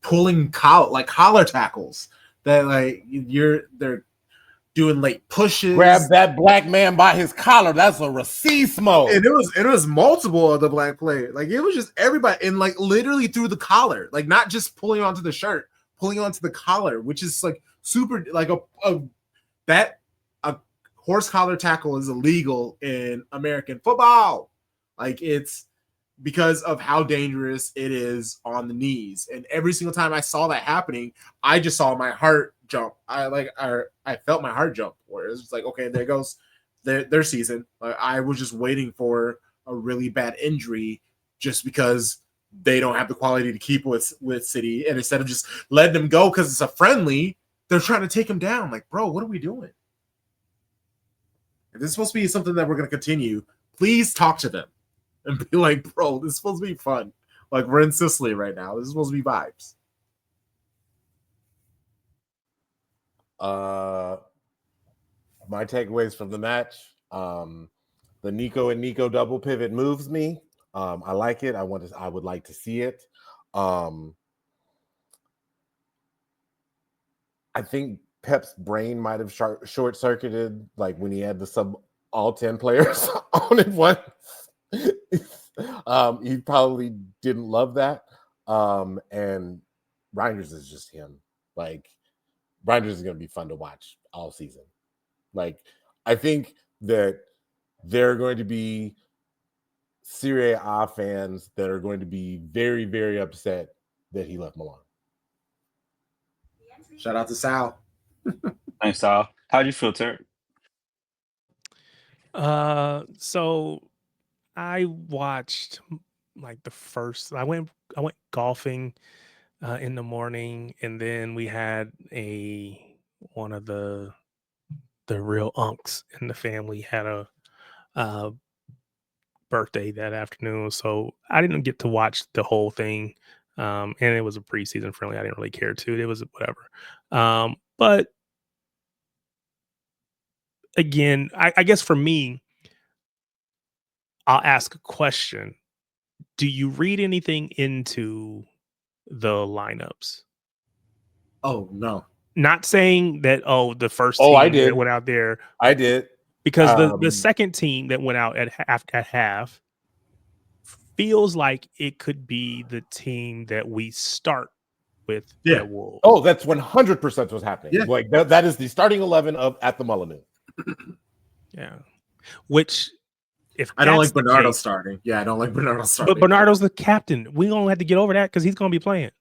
pulling collar tackles that they're doing late pushes. Grab that black man by his collar. That's a racismo. And it was multiple of the black players. Like it was just everybody, and like literally through the collar, like not just pulling onto the shirt, pulling onto the collar, which is like super like a horse collar tackle is illegal in American football. Like it's because of how dangerous it is on the knees. And every single time I saw that happening, I just saw my heart jump. I felt my heart jump where it was just like, okay, there goes their season. I was just waiting for a really bad injury just because they don't have the quality to keep with City. And instead of just letting them go because it's a friendly, they're trying to take him down. Like, bro, what are we doing? If this is supposed to be something that we're going to continue, please talk to them and be like, bro, this is supposed to be fun. Like, we're in Sicily right now. This is supposed to be vibes. My takeaways from the match, the Nico and Nico double pivot moves me. I like it. I would like to see it. I think Pep's brain might have short-circuited, like when he had the sub all 10 players on it once. He probably didn't love that. And Reinders is just him. Like, Reinders is going to be fun to watch all season. Like, I think that there are going to be Serie A fans that are going to be very, very upset that he left Milan. Shout out to Sal. Thanks, Sal. How'd you feel, Tarik? So I watched like the first. I went golfing in the morning, and then we had one of the real unks in the family had a birthday that afternoon, so I didn't get to watch the whole thing. And it was a preseason friendly. I didn't really care to. It was whatever. But again, I guess for me, I'll ask a question. Do you read anything into the lineups? Oh, no. Not saying that, the first Oh, team I did. that went out there. I did. Because the second team that went out at half feels like it could be the team that we start with at Wolves. Oh, that's 100% what's happening. Yeah. Like that is the starting 11 of at the Molineux. Yeah. Which, if I don't like that's the Bernardo case- starting. Yeah, I don't like Bernardo starting. But Bernardo's the captain. We don't have to get over that because he's going to be playing.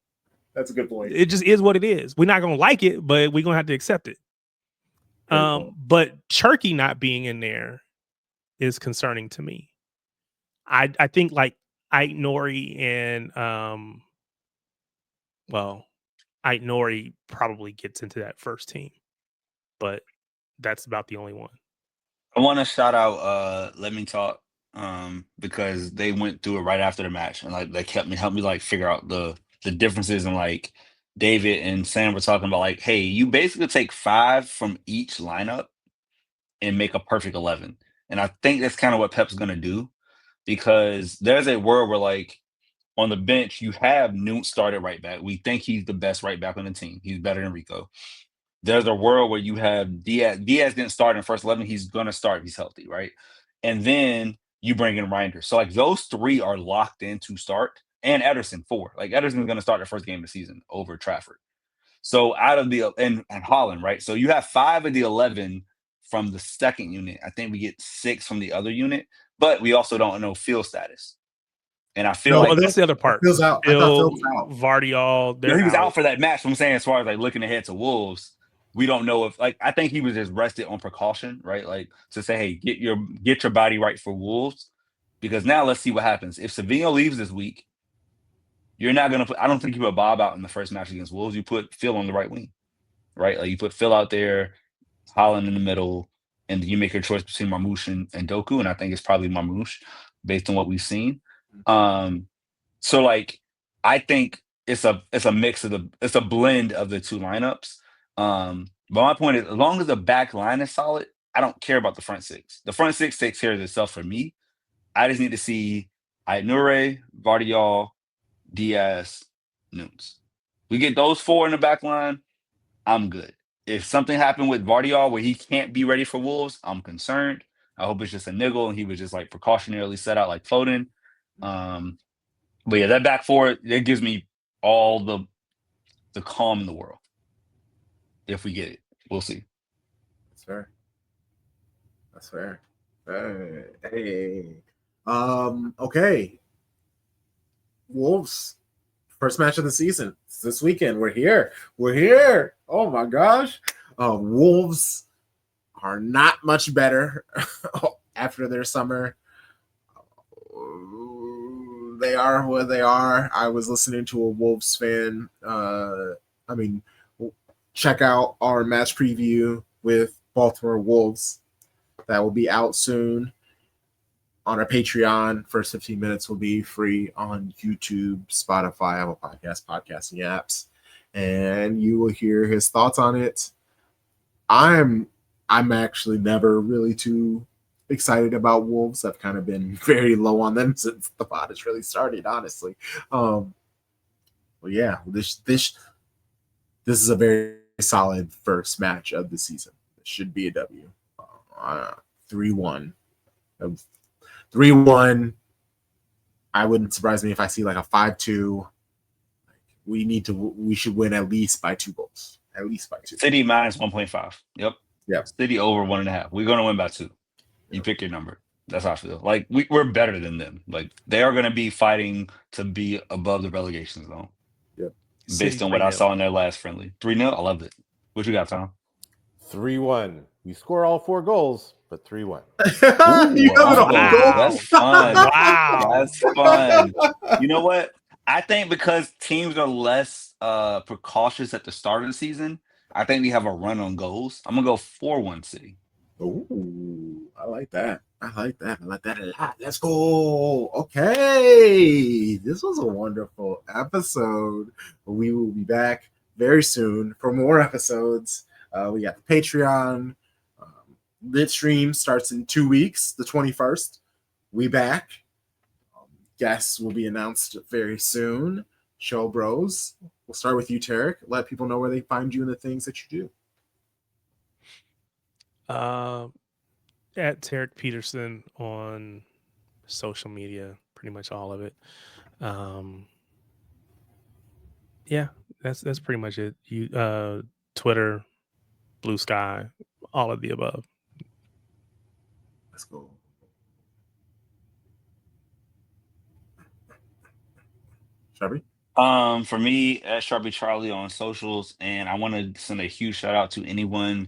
That's a good point. It just is what it is. We're not going to like it, but we're going to have to accept it. But Cherky not being in there is concerning to me. I think like Ait Nori and Ait Nori probably gets into that first team, but that's about the only one. I want to shout out Let Me Talk because they went through it right after the match, and like they helped me like figure out the differences. And like David and Sam were talking about, like, hey, you basically take 5 from each lineup and make a perfect 11. And I think that's kind of what Pep's gonna do, because there's a world where, like, on the bench you have Newt started right back. We think he's the best right back on the team. He's better than Rico. There's a world where you have Diaz. Diaz didn't start in the first 11. He's going to start if he's healthy, right? And then you bring in Reinders. So, like, those 3 are locked in to start. And Ederson, 4. Like, Ederson's going to start the first game of the season over Trafford. So, out of the – and Holland, right? So, you have 5 of the 11 from the second unit. I think we get 6 from the other unit. But we also don't know field status. And I feel like that's the other part. Phil's out. I thought Phil's out. Vardiol, he was out for that match. I'm saying, as far as like looking ahead to Wolves, we don't know if, like, I think he was just rested on precaution, right? Like, to say, hey, get your body right for Wolves, because now let's see what happens. If Savio leaves this week, you're not gonna put. I don't think you put Bob out in the first match against Wolves. You put Phil on the right wing, right? Like, you put Phil out there, Holland in the middle, and you make your choice between Marmoush and Doku. And I think it's probably Marmoush based on what we've seen. So, like, I think it's a mix of it's a blend of the 2 lineups. But my point is, as long as the back line is solid, I don't care about the front 6. The front 6 takes care of itself for me. I just need to see Aït-Nouri, Vardiol, Diaz, Nunes. We get those 4 in the back line, I'm good. if something happened with Vardiol where he can't be ready for Wolves, I'm concerned. I hope it's just a niggle and he was just like precautionarily set out like Foden. But yeah, that back four, it gives me all the calm in the world. If we get it, we'll see. That's fair. That's fair. Hey. Okay. Wolves. First match of the season. It's this weekend. We're here. Oh my gosh. Wolves are not much better after their summer. They are where they are. I was listening to a Wolves fan. Check out our match preview with Baltimore Wolves. That will be out soon on our Patreon. First 15 minutes will be free on YouTube, Spotify, Apple podcasting apps, and you will hear his thoughts on it. I'm actually never really too excited about Wolves. I've kind of been very low on them since the pod has really started, honestly. Well, yeah, this is a very solid first match of the season. It should be a W. 3-1. 3-1. I wouldn't surprise me if I see like a 5-2. We should win at least by 2 goals. At least by 2. City minus 1.5. Yep. City over 1.5. We're gonna win by 2. You pick your number. That's how I feel. Like we're better than them. Like they are gonna be fighting to be above the relegation zone. Yep. Based on what I saw in their last friendly. 3-0. I loved it. What you got, Tom? 3-1. We score all 4 goals, but 3-1. That's fun. Wow. That's fun. You know what? I think because teams are less precautious at the start of the season, I think we have a run on goals. I'm gonna go 4-1 City. Ooh, I like that. I like that a lot. Let's go. Okay. This was a wonderful episode. We will be back very soon for more episodes. We got the Patreon. Lit stream starts in 2 weeks, the 21st. We back. Guests will be announced very soon. Show bros. We'll start with you, Tarik. Let people know where they find you and the things that you do. At Tarik Peterson on social media, pretty much all of it. Yeah, that's pretty much it. You Twitter, Blue Sky, all of the above. Let's go. Sharpie? For me, at Sharpie Charlie on socials, and I want to send a huge shout out to anyone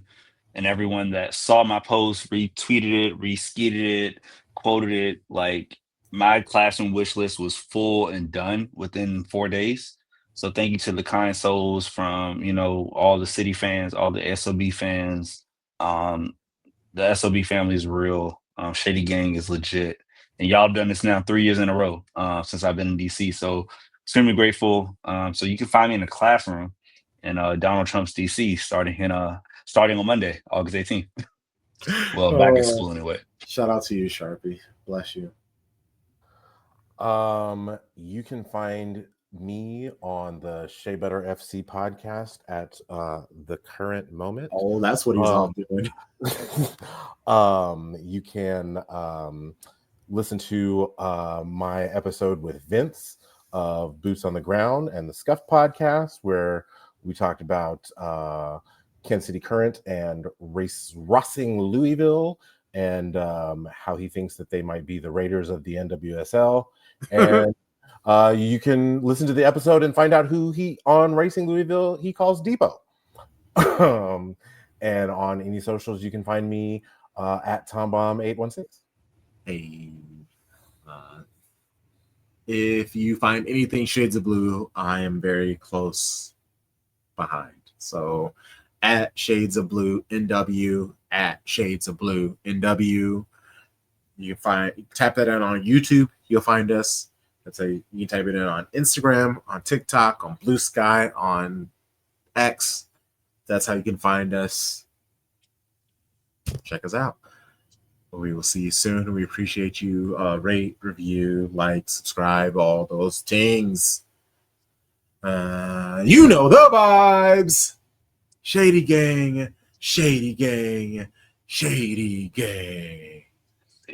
and everyone that saw my post, retweeted it, reskeeted it, quoted it. Like my classroom wish list was full and done within 4 days. So thank you to the kind souls from, all the City fans, all the SOB fans. The SOB family is real. Shady Gang is legit. And y'all have done this now 3 years in a row since I've been in DC. So extremely grateful. So you can find me in the classroom in Donald Trump's DC starting on Monday, August 18th. Well, back in school anyway. Shout out to you, Sharpie. Bless you. You can find me on the Shea Better FC podcast at the current moment. Oh, that's what he's all doing. You can listen to my episode with Vince of Boots on the Ground and the Scuff podcast, where we talked about Kansas City Current and Racing Louisville and how he thinks that they might be the Raiders of the NWSL. And you can listen to the episode and find out who on Racing Louisville he calls Depot. And on any socials, you can find me at Thom Bomb 816. Hey. If you find anything Shades of Blue, I am very close behind. So at Shades of Blue NW, at Shades of Blue NW. You can tap that in on YouTube, you'll find us. You can type it in on Instagram, on TikTok, on Blue Sky, on X. That's how you can find us. Check us out. We will see you soon. We appreciate you. Rate, review, like, subscribe, all those things. You know the vibes. Shady gang, shady gang, shady gang.